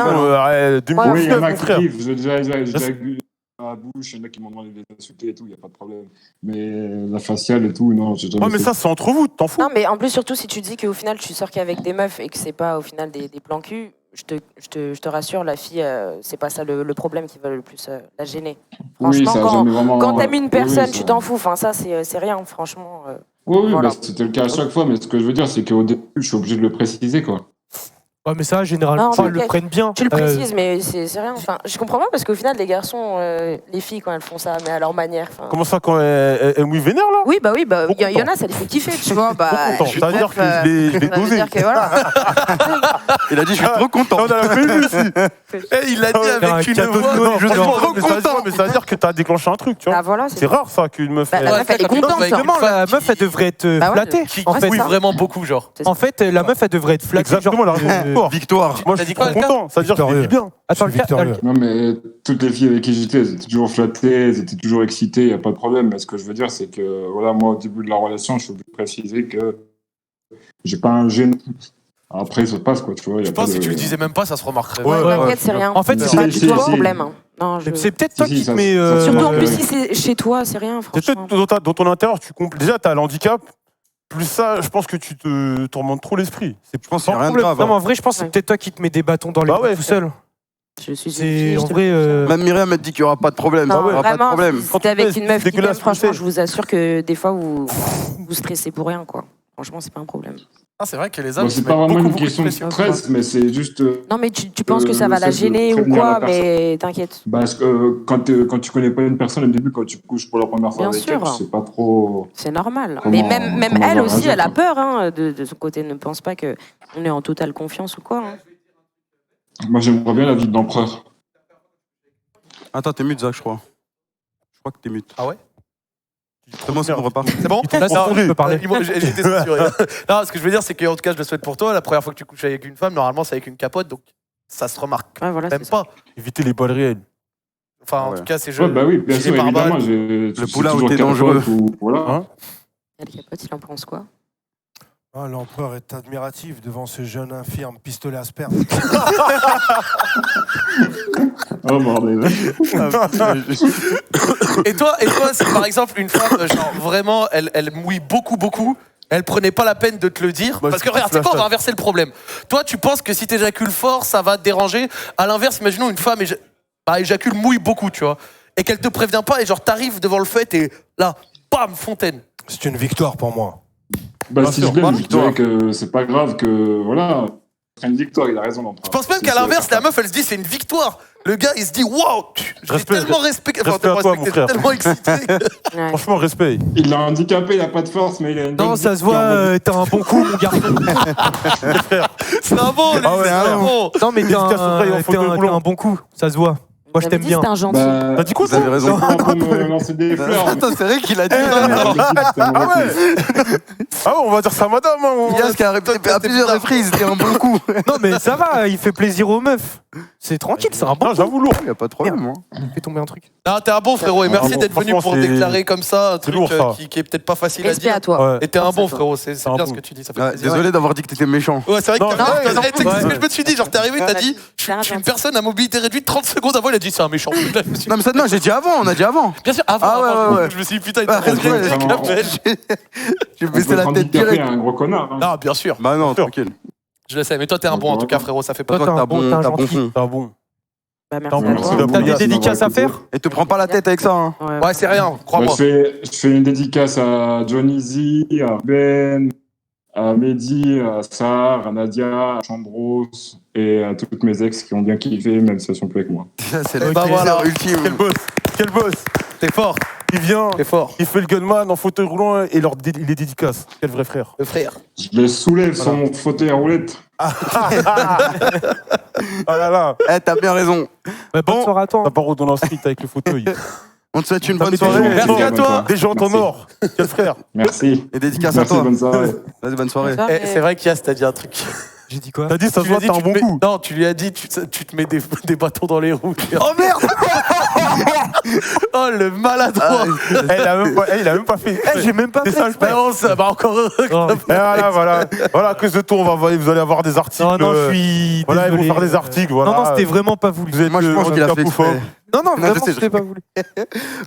Oui, il y en a qui kiffent. J'ai déjà vu à la bouche, il y en a qui m'ont demandé de les insulter et tout, il n'y a pas de problème. Mais la faciale et tout, non, j'ai jamais fait. Mais ça, c'est entre vous, t'en fous. Non, mais en plus, surtout si tu dis qu'au final, tu sors qu'avec des meufs et que c'est pas au final des plans cul, je te rassure, la fille, c'est pas ça le problème qui va le plus la gêner. Franchement, quand t'aimes une personne, tu t'en fous. Enfin, ça, c'est rien, franchement. Oui, voilà. C'était le cas à chaque fois, mais ce que je veux dire, c'est qu'au début, je suis obligé de le préciser, quoi. Ouais, mais ça, généralement, ils le prennent bien. Tu le précises, mais c'est rien. Enfin, je comprends pas parce qu'au final, les garçons, les filles, quand elles font ça, mais à leur manière. Comment ça, quand elles mouillent vénère, là ? Oui, il y en a, ça les fait kiffer, tu vois. Ça veut dire que je vais doser. Il a dit, je suis trop content. On a la même aussi. Il l'a dit avec une voix. Je suis trop content. Mais ça veut dire que t'as déclenché un truc, tu vois. C'est rare, ça, qu'une meuf. La meuf, elle est contente. La meuf, elle devrait être flattée. Oui, vraiment beaucoup, genre. En fait, la meuf, elle devrait être flattée. Exactement, la raison. Victoire. Moi, je suis content. Ça veut dire que je vis bien. Attends, non, mais toutes les filles avec qui j'étais, elles étaient toujours flattées, elles étaient toujours excitées, il n'y a pas de problème. Mais ce que je veux dire, c'est que, voilà, moi, au début de la relation, je suis obligé de préciser que j'ai pas un gêne. Après, ça passe, quoi, tu vois. Je pense que si tu le disais même pas, ça se remarquerait. T'inquiète, c'est rien. En fait, c'est pas du tout un problème. C'est peut-être toi qui te mets. Surtout en plus, si c'est chez toi, c'est rien, franchement. Peut-être dans ton intérieur, déjà, t'as l'handicap. Plus ça, je pense que tu te tourmentes trop l'esprit. Je pense qu'il n'y a rien de grave. Non, mais en vrai, je pense que c'est peut-être toi qui te mets des bâtons dans les roues tout seul. Je suis en vrai. Même Myriam m'a dit qu'il n'y aura pas de problème. Non, il n'y aura pas de problème. Si t'es avec une meuf qui t'aime, franchement, je vous assure que des fois, vous stressez pour rien, quoi. Franchement, c'est pas un problème. Ah, c'est vrai que les hommes. C'est pas vraiment une question de stress, mais c'est juste. Non, mais tu penses que ça va la gêner ou quoi, mais t'inquiète. Parce que quand tu connais pas une personne au début, quand tu couches pour la première fois avec elle, tu sais pas trop. C'est normal. Mais même elle aussi, elle a peur de son côté. Ne pense pas qu'on est en totale confiance ou quoi. Moi, j'aimerais bien la vie de l'empereur. Attends, t'es mute, Zach, je crois. Je crois que t'es mute. Ah ouais? C'est bon, c'est bon, repart. C'est bon? Non, je peux parler. J'ai été censuré. Non, ce que je veux dire, c'est qu'en tout cas, je le souhaite pour toi. La première fois que tu couches avec une femme, normalement, c'est avec une capote, donc ça se remarque voilà, même pas. Éviter les balles réelles. Enfin, en tout cas, c'est Ouais, bah oui, bien sûr, évidemment. Le poulain où t'es dangereux. Voilà. Le capote, il en pense quoi? L'empereur est admiratif devant ce jeune infirme pistolet à sperme. Oh bordel. Et toi, si par exemple une femme, genre vraiment, elle mouille beaucoup, elle prenait pas la peine de te le dire. Parce que regarde, c'est quoi, on va inverser le problème. Toi, tu penses que si t'éjacules fort, ça va te déranger. À l'inverse, imaginons une femme éjacule, mouille beaucoup, tu vois, et qu'elle te prévient pas, et genre t'arrives devant le fait, et là, bam, fontaine. C'est une victoire pour moi. Si je l'aime, je dirais que c'est pas grave que, voilà, c'est une victoire, il a raison d'entrer. Je pense même qu'à l'inverse, la meuf, elle se dit c'est une victoire. Le gars, il se dit waouh, j'ai tellement respecté, tellement excité. Franchement, respect. Il l'a handicapé, il a pas de force, mais il a une. Non, ça se voit, t'as un bon coup, mon garçon. C'est un bon, lui, c'est un bon. Non, mais t'as un bon coup, ça se voit. Moi, je t'aime bien. C'est un gentil. T'as dit quoi, Vous avez raison. me lancer des fleurs. Attends, c'est vrai qu'il a dit. On va dire ça à madame. Yas qui a répété à plusieurs reprises, c'était un bon coup. Non, mais ça va, il fait plaisir aux meufs. C'est tranquille, c'est un bon coup. J'avoue, lourd. Il y a pas de problème. Fais tomber un truc. Non, t'es un bon frérot, et merci d'être venu pour déclarer comme ça un truc lourd, ça. qui est peut-être pas facile à Respect dire. à toi. Et t'es un bon frérot, c'est bien ce que tu dis, ça fait plaisir. Désolé d'avoir dit que t'étais méchant. Ouais, c'est vrai que c'est non, ce que je me suis dit, genre t'es arrivé, t'as dit je suis une personne à mobilité réduite, 30 secondes avant, il a dit c'est un méchant. Non, mais ça, non, j'ai dit avant, on a dit avant. Bien sûr, avant, Ah ouais. je me suis dit putain, il Ah, t'a J'ai baissé la tête direct. un gros connard. Non, bien sûr, Bah non, tranquille. je le sais, mais toi t'es un bon en tout cas frérot, ça fait pas Toi, peur. t'es un bon, t'es un gentil. fond. T'as bon. Bah, T'as merci à toi. T'as des dédicaces à faire? Et te prends pas la tête avec ça, hein. Ouais, c'est rien, crois-moi. Je fais une dédicace à Johnny Z, à Ben, à Mehdi, à Sarah, à Nadia, à Chambros et à toutes mes ex qui ont bien kiffé, même si elles sont plus avec moi. C'est le plaisir ultime. Quel boss. T'es fort, Il vient, t'es fort. il fait le gunman en fauteuil roulant et il les dédicace. Quel vrai frère. Le frère. Je le soulève son fauteuil à roulette. Ah là là. T'as bien raison. Bonne soirée à toi. T'as pas redonné un street avec le fauteuil. On te souhaite une bonne Bonne soirée. soirée. Merci à toi. Des gens en or. Quel frère. Merci. Et dédicace à Merci, toi. bonne soirée. Vas-y, bonne soirée. C'est vrai qu'Yas t'as dit un truc. J'ai dit quoi? T'as dit ça se Tu lui as voit, dit, t'as un tu te bon mets- coup. Non, tu lui as dit, tu te mets des bâtons dans les roues. Oh merde. Oh, le maladroit. Il a même pas fait. J'ai même pas fait. C'est ça, je Non, ça va encore heureux. Voilà. Voilà, à cause de toi, vous allez avoir des articles. Non, je suis. Voilà, ils vont désolé. faire des articles. Voilà. Non, c'était vraiment pas voulu. Vous êtes Moi, je pense qu'il a fait exprès. Non, Non, vraiment, je sais, c'était pas voulu.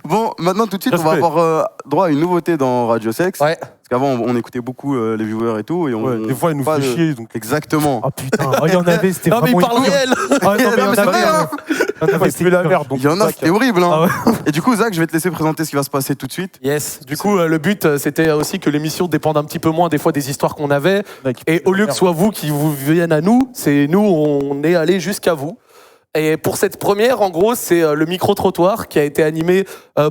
Bon, maintenant tout de suite, on va Respect. avoir droit à une nouveauté dans Radio Sex. Ouais. Parce qu'avant, on écoutait beaucoup les viewers et tout. Et on, Des fois, ils nous pas font de- chier. Donc... Exactement. Oh putain, il y en avait, c'était Non, mais il vraiment. parle réel. Ah, non, mais il y en Non, mais c'est vrai, avait. hein. Il y en avait, Il fait la merde. Donc Il y en a, c'était horrible. Hein. Ah ouais. Et du coup, Zach, je vais te laisser présenter ce qui va se passer tout de suite. Yes. Du coup, le but, c'était aussi que l'émission dépende un petit peu moins des fois des histoires qu'on avait. Et au lieu que ce soit vous qui vous viennent à nous, c'est nous, on est allé jusqu'à vous. Et pour cette première, en gros, c'est le micro-trottoir qui a été animé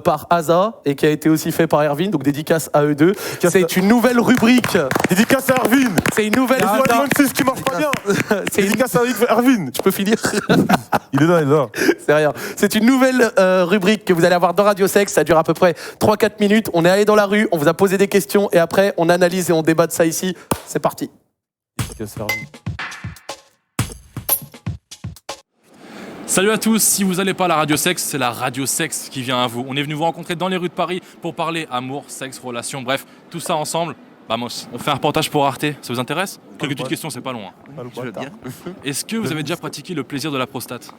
par Aza et qui a été aussi fait par Erwin, donc dédicace à eux deux. C'est une nouvelle rubrique. Dédicace à Erwin. C'est une nouvelle C'est rubrique. le 26 qui marche pas bien. C'est une... Dédicace à Erwin. Je peux finir. Il est là. C'est rien. C'est une nouvelle rubrique que vous allez avoir dans Radio Sex. Ça dure à peu près 3-4 minutes. On est allé dans la rue, on vous a posé des questions et après, on analyse et on débat de ça ici. C'est parti. Dédicace à Erwin. Salut à tous, si vous n'allez pas à la Radio Sex, c'est la Radio Sex qui vient à vous. On est venu vous rencontrer dans les rues de Paris pour parler amour, sexe, relations, bref, tout ça ensemble. Vamos, on fait un reportage pour Arte, ça vous intéresse? Quelques petites questions, c'est pas long. Hein. Je veux bien. Est-ce que vous avez déjà pratiqué le plaisir de la prostate?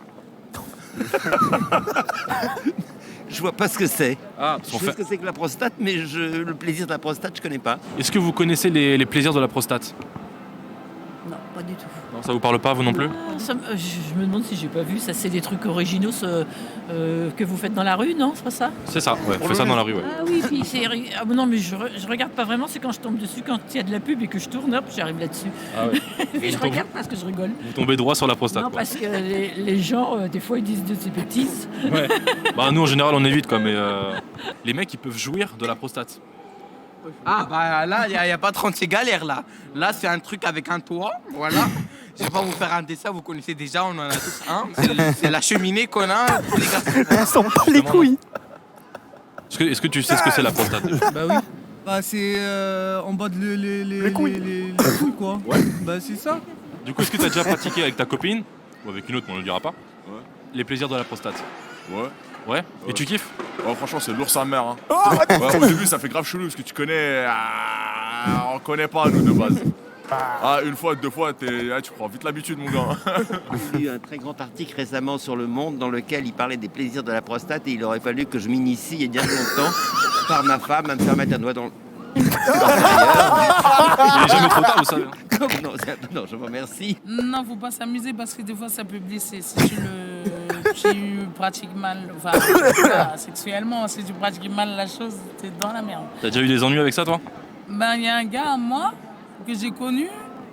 Je vois pas ce que c'est. Ah, Je sais ce que c'est que la prostate, mais le plaisir de la prostate, je connais pas. Est-ce que vous connaissez les plaisirs de la prostate? Non, pas du tout. Non, ça vous parle pas, vous non plus? Je me demande si j'ai pas vu. Ça, c'est des trucs originaux que vous faites dans la rue, non? C'est pas ça? C'est ça, ouais. On fait ça dans la rue, ouais. Ah oui, puis non, mais je regarde pas vraiment. C'est quand je tombe dessus, quand il y a de la pub et que je tourne, hop, j'arrive là-dessus. Ah ouais. Et je regarde parce que je rigole. Vous tombez droit sur la prostate. Non, quoi. parce que les gens, des fois, ils disent de ces bêtises. Ouais. Bah nous, en général, on évite, quoi. Mais les mecs, ils peuvent jouir de la prostate. Ah bah là, il n'y a pas 36 galères là. Là, c'est un truc avec un toit, voilà. Je vais pas vous faire un dessin, vous connaissez déjà, on en a tous un. C'est la cheminée qu'on a. Elles sont pas les couilles. Est-ce que tu sais ce que c'est la prostate? Bah oui. Bah c'est en bas de les couilles quoi. Ouais. Bah c'est ça. Du coup, est-ce que tu as déjà pratiqué avec ta copine, ou avec une autre, mais on ne le dira pas, les plaisirs de la prostate? Ouais. Et tu kiffes? Oh, franchement, c'est lourd sa mère. Hein. Au début, ça fait grave chelou parce que tu connais. On connaît pas, nous, de base. Une fois, 2 fois, tu prends vite l'habitude, mon gars. J'ai lu un très grand article récemment sur Le Monde dans lequel il parlait des plaisirs de la prostate et il aurait fallu que je m'initie il y a bien longtemps par ma femme à me faire mettre un doigt dans le. Il est jamais trop tard, vous savez. Non, je vous remercie. Non, faut pas s'amuser parce que des fois ça peut blesser. Si tu pratiques mal, enfin, sexuellement, si tu pratiques mal la chose, t'es dans la merde. T'as déjà eu des ennuis avec ça, toi? Ben, il y a un gars, moi, que j'ai connu,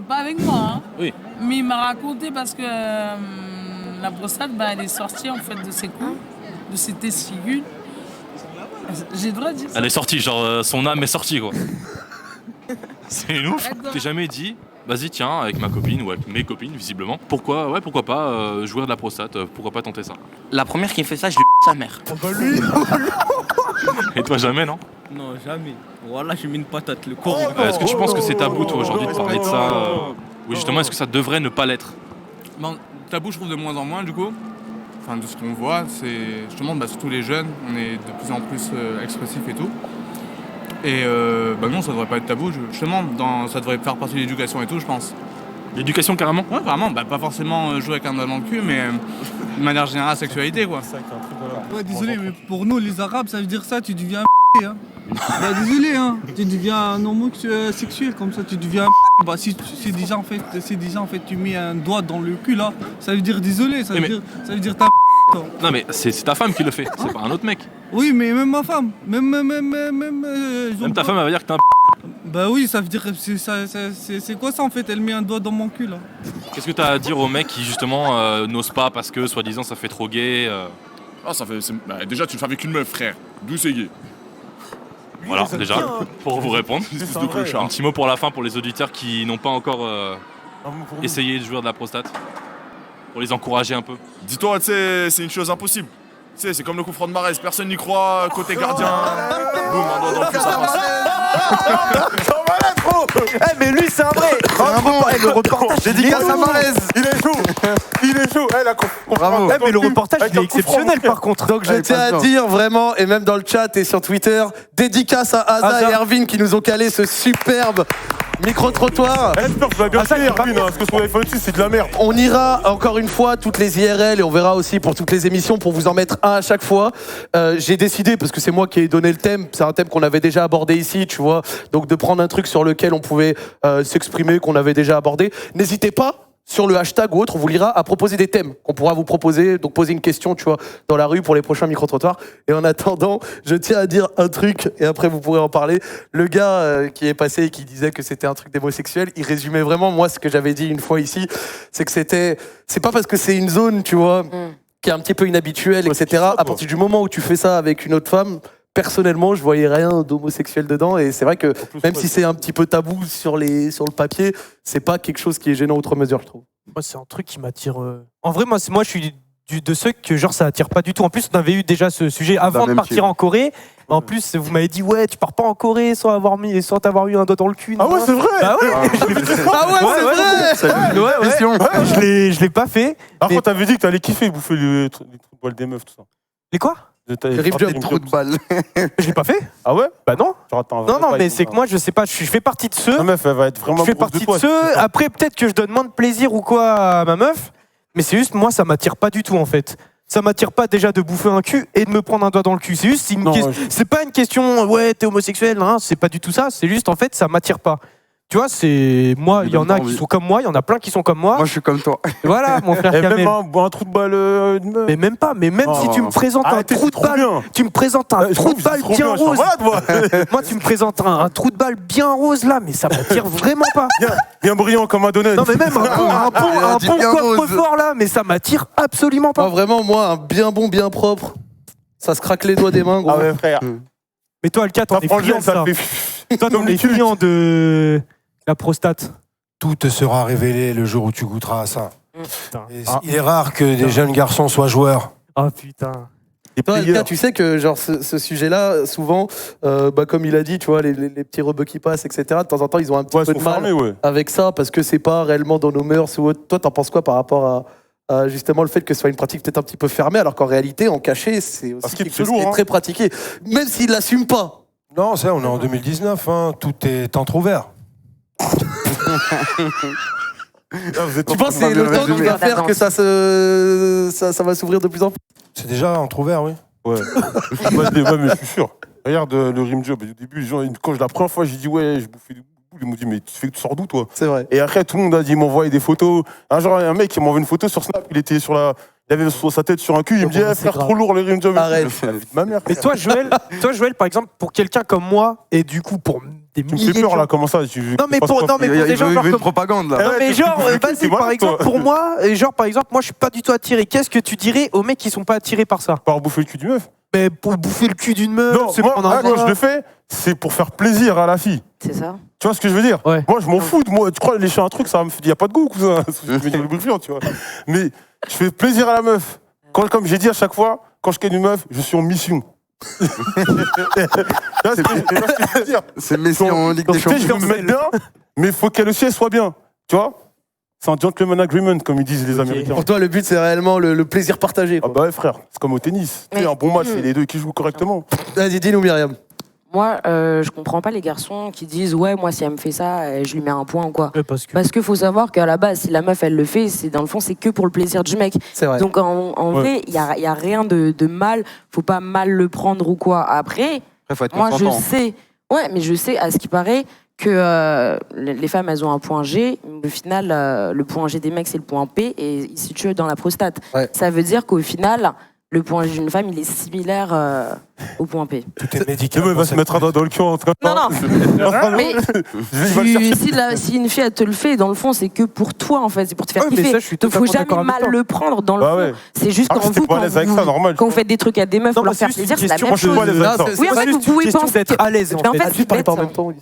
pas avec moi, hein, oui. Mais il m'a raconté parce que la prostate, ben, elle est sortie en fait de ses coups, de ses testicules. J'ai le droit de dire ça. Elle est sortie, genre son âme est sortie, quoi. C'est ouf. Je t'ai jamais dit, vas-y, tiens, avec ma copine ou avec mes copines, visiblement. Pourquoi pas jouir de la prostate? Pourquoi pas tenter ça? La première qui me fait ça, je lui sa mère. Oh bah lui. Et toi, jamais, non? Non, jamais. Voilà, j'ai mis une patate, le corps. Est-ce que tu penses que c'est tabou, toi, aujourd'hui, de parler de ça? Oui, justement, est-ce que ça devrait ne pas l'être? Tabou, je trouve de moins en moins, du coup. Enfin, de ce qu'on voit, c'est justement, surtout les jeunes, on est de plus en plus expressifs et tout. Et non, ça devrait pas être tabou, justement, ça devrait faire partie de l'éducation et tout, je pense. L'éducation, carrément? Ouais, carrément, pas forcément jouer avec un doigt dans le cul, mais de manière générale, sexualité, quoi. Ouais, désolé, mais pour nous, les Arabes, ça veut dire ça, tu deviens un hein. Bah désolé, hein, tu deviens un homosexuel, comme ça, tu deviens un bah si c'est déjà en fait, tu mets un doigt dans le cul, là, ça veut dire désolé, ça veut dire ta toi. Non mais c'est ta femme qui le fait, c'est pas un autre mec. Oui, mais même ma femme, même ta femme, elle va dire que t'es un Bah oui, ça veut dire, c'est quoi ça en fait? Elle met un doigt dans mon cul, là. Qu'est-ce que t'as à dire aux mecs qui justement n'osent pas parce que, soi-disant, ça fait trop gay déjà, tu le fais avec une meuf, frère. D'où c'est gay? Voilà, déjà, pour vous répondre. Un petit mot pour la fin, pour les auditeurs qui n'ont pas encore essayé de jouer de la prostate. Pour les encourager un peu. Dis-toi, tu sais, c'est une chose impossible. Tu sais, c'est comme le coup franc de Mahrez, personne n'y croit, côté gardien. Boum, un doigt dans le cul, ça passe. Mais lui, c'est un vrai. Le reportage, dédicace à Mahrez. Il est chaud. Bravo. Mais le reportage, il est exceptionnel par contre. Donc je tiens à dire vraiment, et même dans le chat et sur Twitter, dédicace à Asa et Erwin qui nous ont calé ce superbe micro-trottoir. J'espère que tu vas bien faire, Erwin, parce que son iPhone 6, c'est de la merde. On ira encore une fois toutes les IRL et on verra aussi pour toutes les émissions pour vous en mettre un à chaque fois. J'ai décidé, parce que c'est moi qui ai donné le thème, c'est un thème qu'on avait déjà abordé ici, tu vois, donc de prendre un truc sur lequel on pouvait s'exprimer, qu'on avait déjà abordé. N'hésitez pas, sur le hashtag ou autre, on vous lira à proposer des thèmes qu'on pourra vous proposer, donc poser une question, tu vois, dans la rue pour les prochains micro-trottoirs. Et en attendant, je tiens à dire un truc, et après vous pourrez en parler. Le gars qui est passé et qui disait que c'était un truc d'homosexuel, il résumait vraiment, moi, ce que j'avais dit une fois ici, c'est que c'est pas parce que c'est une zone, tu vois, qui est un petit peu inhabituelle, etc. À partir du moment où tu fais ça avec une autre femme, personnellement, je voyais rien d'homosexuel dedans, et c'est vrai que même si c'est un petit peu tabou sur le papier, c'est pas quelque chose qui est gênant outre mesure, je trouve. Moi, c'est un truc qui m'attire. En vrai, moi, je suis de ceux que genre ça attire pas du tout. En plus, on avait eu déjà ce sujet avant de partir en Corée. En plus, vous m'avez dit ouais, tu pars pas en Corée sans t'avoir eu un doigt dans le cul. Ah ouais, c'est vrai. Bah ouais. C'est vrai. Je l'ai pas fait. Par contre, t'avais dit que t'allais kiffer bouffer les trous de balle des meufs, tout ça. Les quoi? Les trous de balle. Je l'ai pas fait. Ah ouais? Bah non. Non, mais c'est que moi, je sais pas, je fais partie de ceux. Ma meuf, elle va être vraiment. Je fais partie de ceux. Après, peut-être que je donne moins de plaisir ou quoi à ma meuf, mais c'est juste, moi, ça m'attire pas du tout en fait. Ça m'attire pas déjà de bouffer un cul et de me prendre un doigt dans le cul. C'est juste, c'est pas une question, ouais, t'es homosexuel, hein, c'est pas du tout ça. C'est juste, en fait, ça m'attire pas. Tu vois, c'est moi, il y en a qui sont comme moi, il y en a plein qui sont comme moi. Moi, je suis comme toi. Voilà, mon frère Et Kamel. même un trou de balle. Mais même pas, mais même si tu me présentes un trou de balle, tu me présentes un trou de balle bien rose. Moi, tu me présentes un trou de balle bien rose là, mais ça m'attire vraiment pas. Bien brillant comme un donut. Non, mais même un bon coffre-fort là, mais ça m'attire absolument pas. Vraiment, moi, un bien bon, bien propre, ça se craque les doigts des mains, gros. Ah ouais, frère. Mais toi, Alka, t'en es friand de ça. Toi, t'en es friand de la prostate. Tout te sera révélé le jour où tu goûteras à ça. Il est rare que des jeunes garçons soient joueurs. Ah putain. Et toi, Alka, tu sais que genre ce sujet-là, souvent, comme il a dit, tu vois, les petits rebeux qui passent, etc. De temps en temps, ils ont un petit peu de mal avec ça parce que c'est pas réellement dans nos mœurs ou autre. Toi, t'en penses quoi par rapport à justement le fait que ce soit une pratique peut-être un petit peu fermée, alors qu'en réalité, en cachet, c'est aussi quelque chose qui est très pratiqué, même s'il l'assume pas. Non, ça, on est en 2019, hein, tout est entrouvert. Tu penses que c'est le temps qui va faire que ça va s'ouvrir de plus en plus? C'est déjà entrouvert, oui. Ouais. Ouais, mais je suis sûr. Regarde le rim job. Au début, les gens, quand la première fois, j'ai dit ouais, je bouffais du boule. Ils m'ont dit mais tu sors d'où toi? C'est vrai. Et après, tout le monde a dit, il m'envoyait des photos. Un mec qui m'envoie une photo sur Snap, il était il avait sa tête sur un cul, il me dit frère, trop lourd le rim job. Arrête. Ma mère. Mais toi, Joël, par exemple, pour quelqu'un comme moi, et du coup, pour des Tu me milliers fais peur de là, gens... comment ça Non, mais pour des gens une comme... propagande là. Non, mais genre, vas-y, par exemple, pour moi, moi, je suis pas du tout attiré. Qu'est-ce que tu dirais aux mecs qui sont pas attirés par ça? Par bouffer le cul d'une meuf? Mais pour bouffer le cul d'une meuf, Non, c'est moi, prendre un quand je le fais, c'est pour faire plaisir à la fille. C'est ça. Tu vois ce que je veux dire? Ouais. Moi, je m'en fous. Moi, tu crois lécher un truc, ça me fait. Il n'y a pas de goût, cousin. Je vais dire le bouffant, tu vois. Mais je fais plaisir à la meuf. Comme j'ai dit à chaque fois, quand je ken une meuf, je suis en mission. C'est Messi en Ligue des Champions. Je vais me mettre bien, mais il faut qu'elle aussi elle soit bien. Tu vois? C'est un gentleman agreement, comme ils disent les Américains. Pour toi, le but, c'est réellement le plaisir partagé. Ah bah ouais, frère, c'est comme au tennis. Tu sais, un bon match, c'est les deux qui jouent correctement. Vas-y, dis-nous, Myriam. Moi, je comprends pas les garçons qui disent ouais, moi si elle me fait ça, je lui mets un point ou quoi. Parce que faut savoir qu'à la base, si la meuf elle le fait, c'est dans le fond c'est que pour le plaisir du mec. C'est vrai. Donc en vrai, il y a rien de mal. Faut pas mal le prendre ou quoi. Après, faut être moi je consentant. sais, mais je sais à ce qui paraît que les femmes elles ont un point G. Au final, le point G des mecs c'est le point P et il se situe dans la prostate. Ouais. Ça veut dire qu'au final, le point G d'une femme il est similaire au point P. Tout est médical. Il va se mettre dans le cul en train de... Non. Mais si une fille elle te le fait, dans le fond, c'est que pour toi en fait, c'est pour te faire kiffer. Donc faut jamais mal le prendre dans le fond. C'est juste quand vous, quand vous faites des trucs à des meufs pour leur faire plaisir, c'est la même chose. Oui, en fait, vous pouvez penser d'être à l'aise. En fait, c'est bête. En même temps.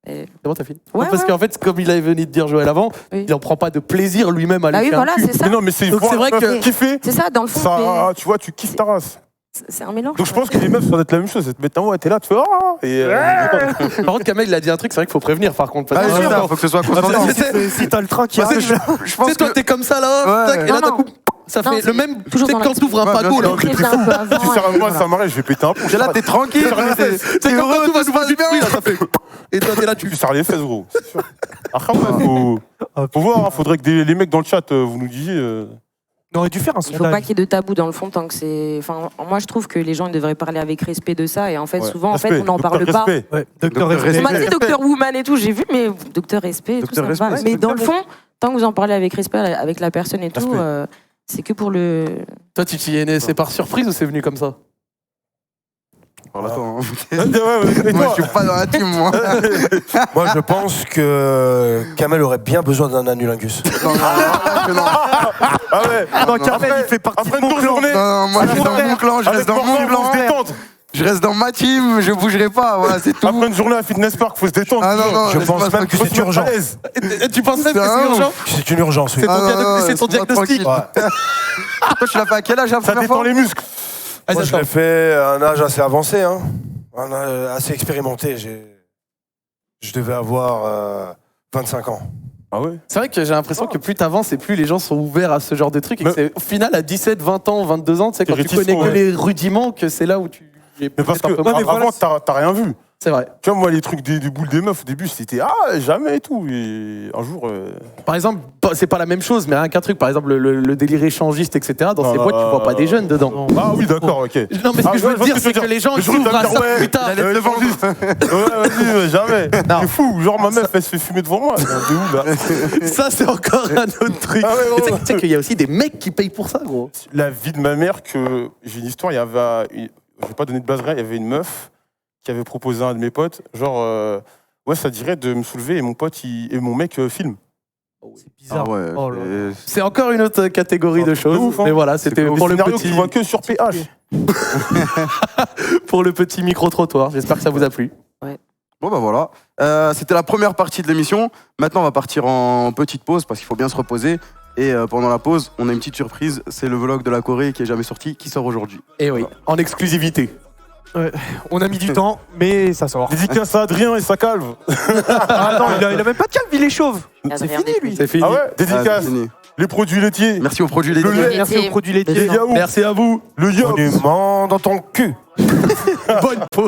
C'est bon, t'as fini. Parce qu'en fait, comme il avait venu de dire Joël avant, il n'en prend pas de plaisir lui-même à lui faire voilà, c'est ça. Mais non, mais c'est vrai que kiffer. C'est ça, dans le fond. Ça, tu vois, tu kiffes ta race. C'est un mélange. Donc je pense que les meufs, ça doit être la même chose. C'est te mettre en haut, t'es là, tu fais Par contre, Kamel, il a dit un truc, c'est vrai qu'il faut prévenir par contre. Ah, c'est ça, faut que ce soit consentant. Si t'as le train qui arrive. Je pense que toi, t'es comme ça là, et là, d'un coup. Ça fait le même. Tu sais, quand t'ouvres un pago, là. Moi, ça m'arrête, je vais péter un plomb. Là, t'es tranquille. C'est comme quand t'ouvres un pago, là, ça fait. Et toi, t'es là, tu serres les fesses, gros. C'est sûr. Après, faut voir, faudrait que les mecs dans le chat, vous nous disiez. On aurait dû faire un sondage. Il faut pas qu'il y ait de tabou dans le fond tant que c'est. Enfin, moi, je trouve que les gens devraient parler avec respect de ça. Et en fait, souvent, en fait, on n'en parle pas. Docteur respect. On m'a dit docteur woman et tout. J'ai vu, mais docteur respect, tout ça va. Mais dans le fond, tant que vous en parlez avec respect avec la personne et tout, c'est que pour le. Toi, tu t'y es né, c'est par surprise ou c'est venu comme ça? Moi, je suis pas dans la team, moi. Moi, je pense que Kamel aurait bien besoin d'un anulingus. Non. Ah ouais. Non, Kamel, il fait partie de mon clan. Non, moi, je suis dans mon clan, je reste dans mon clan. Je reste dans ma team, je bougerai pas, voilà, c'est tout. Après une journée à Fitness Park, faut se détendre. Ah non, je pense même que c'est urgent. Tu penses même que c'est urgent? C'est une urgence, oui. C'est ton diagnostic. Toi, tu l'as fait à quel âge la première fois? Ça détend les muscles. Moi, je l'ai fait à un âge assez avancé, un âge assez expérimenté. Je devais avoir 25 ans. Ah ouais? C'est vrai que j'ai l'impression que plus t'avances et plus les gens sont ouverts à ce genre de trucs. Et que c'est au final, à 17, 20 ans, 22 ans, tu sais, quand tu connais que les rudiments, que c'est là où tu... Mais parce que avant, t'as rien vu. C'est vrai. Tu vois, moi, les trucs des boules des meufs, au début, c'était jamais et tout. Et un jour. Par exemple, c'est pas la même chose, mais rien qu'un truc. Par exemple, le délire échangiste, etc. Dans ces boîtes, tu vois pas des jeunes dedans. Ah oui, d'accord, ok. Non, mais ce que je veux dire, c'est que les gens s'ouvrent à ça plus tard. Ouais, vas-y, jamais. C'est fou. Genre, ma meuf, elle se fait fumer devant moi. C'est où, là? Ça, c'est encore un autre truc. Tu sais qu'il y a aussi des mecs qui payent pour ça, gros. La vie de ma mère, que j'ai une histoire, il y avait. Je vais pas donner de base, il y avait une meuf qui avait proposé à un de mes potes, genre, ouais, ça dirait de me soulever et mon pote et mon mec filme. C'est bizarre. Ah ouais, c'est encore une autre catégorie de choses. Ouf, hein. Mais voilà, c'était pour le scénario petit. que tu vois que sur PH. Pour le petit micro-trottoir. J'espère que ça vous a plu. Ouais. Bon bah voilà, c'était la première partie de l'émission. Maintenant on va partir en petite pause parce qu'il faut bien se reposer. Et pendant la pause, on a une petite surprise, c'est le vlog de la Corée qui est jamais sorti, qui sort aujourd'hui. Et oui, en exclusivité. Ouais. On a mis du temps, mais ça sort. Dédicace à Adrien et sa calve. Ah non, il a même pas de calve, il est chauve. C'est fini, lui. C'est fini. Ah ouais, dédicace. Les produits laitiers. Merci aux produits laitiers. Merci aux produits laitiers. Les yaourts. Merci à vous. Le yaourt. Monument dans ton cul. Bonne pause.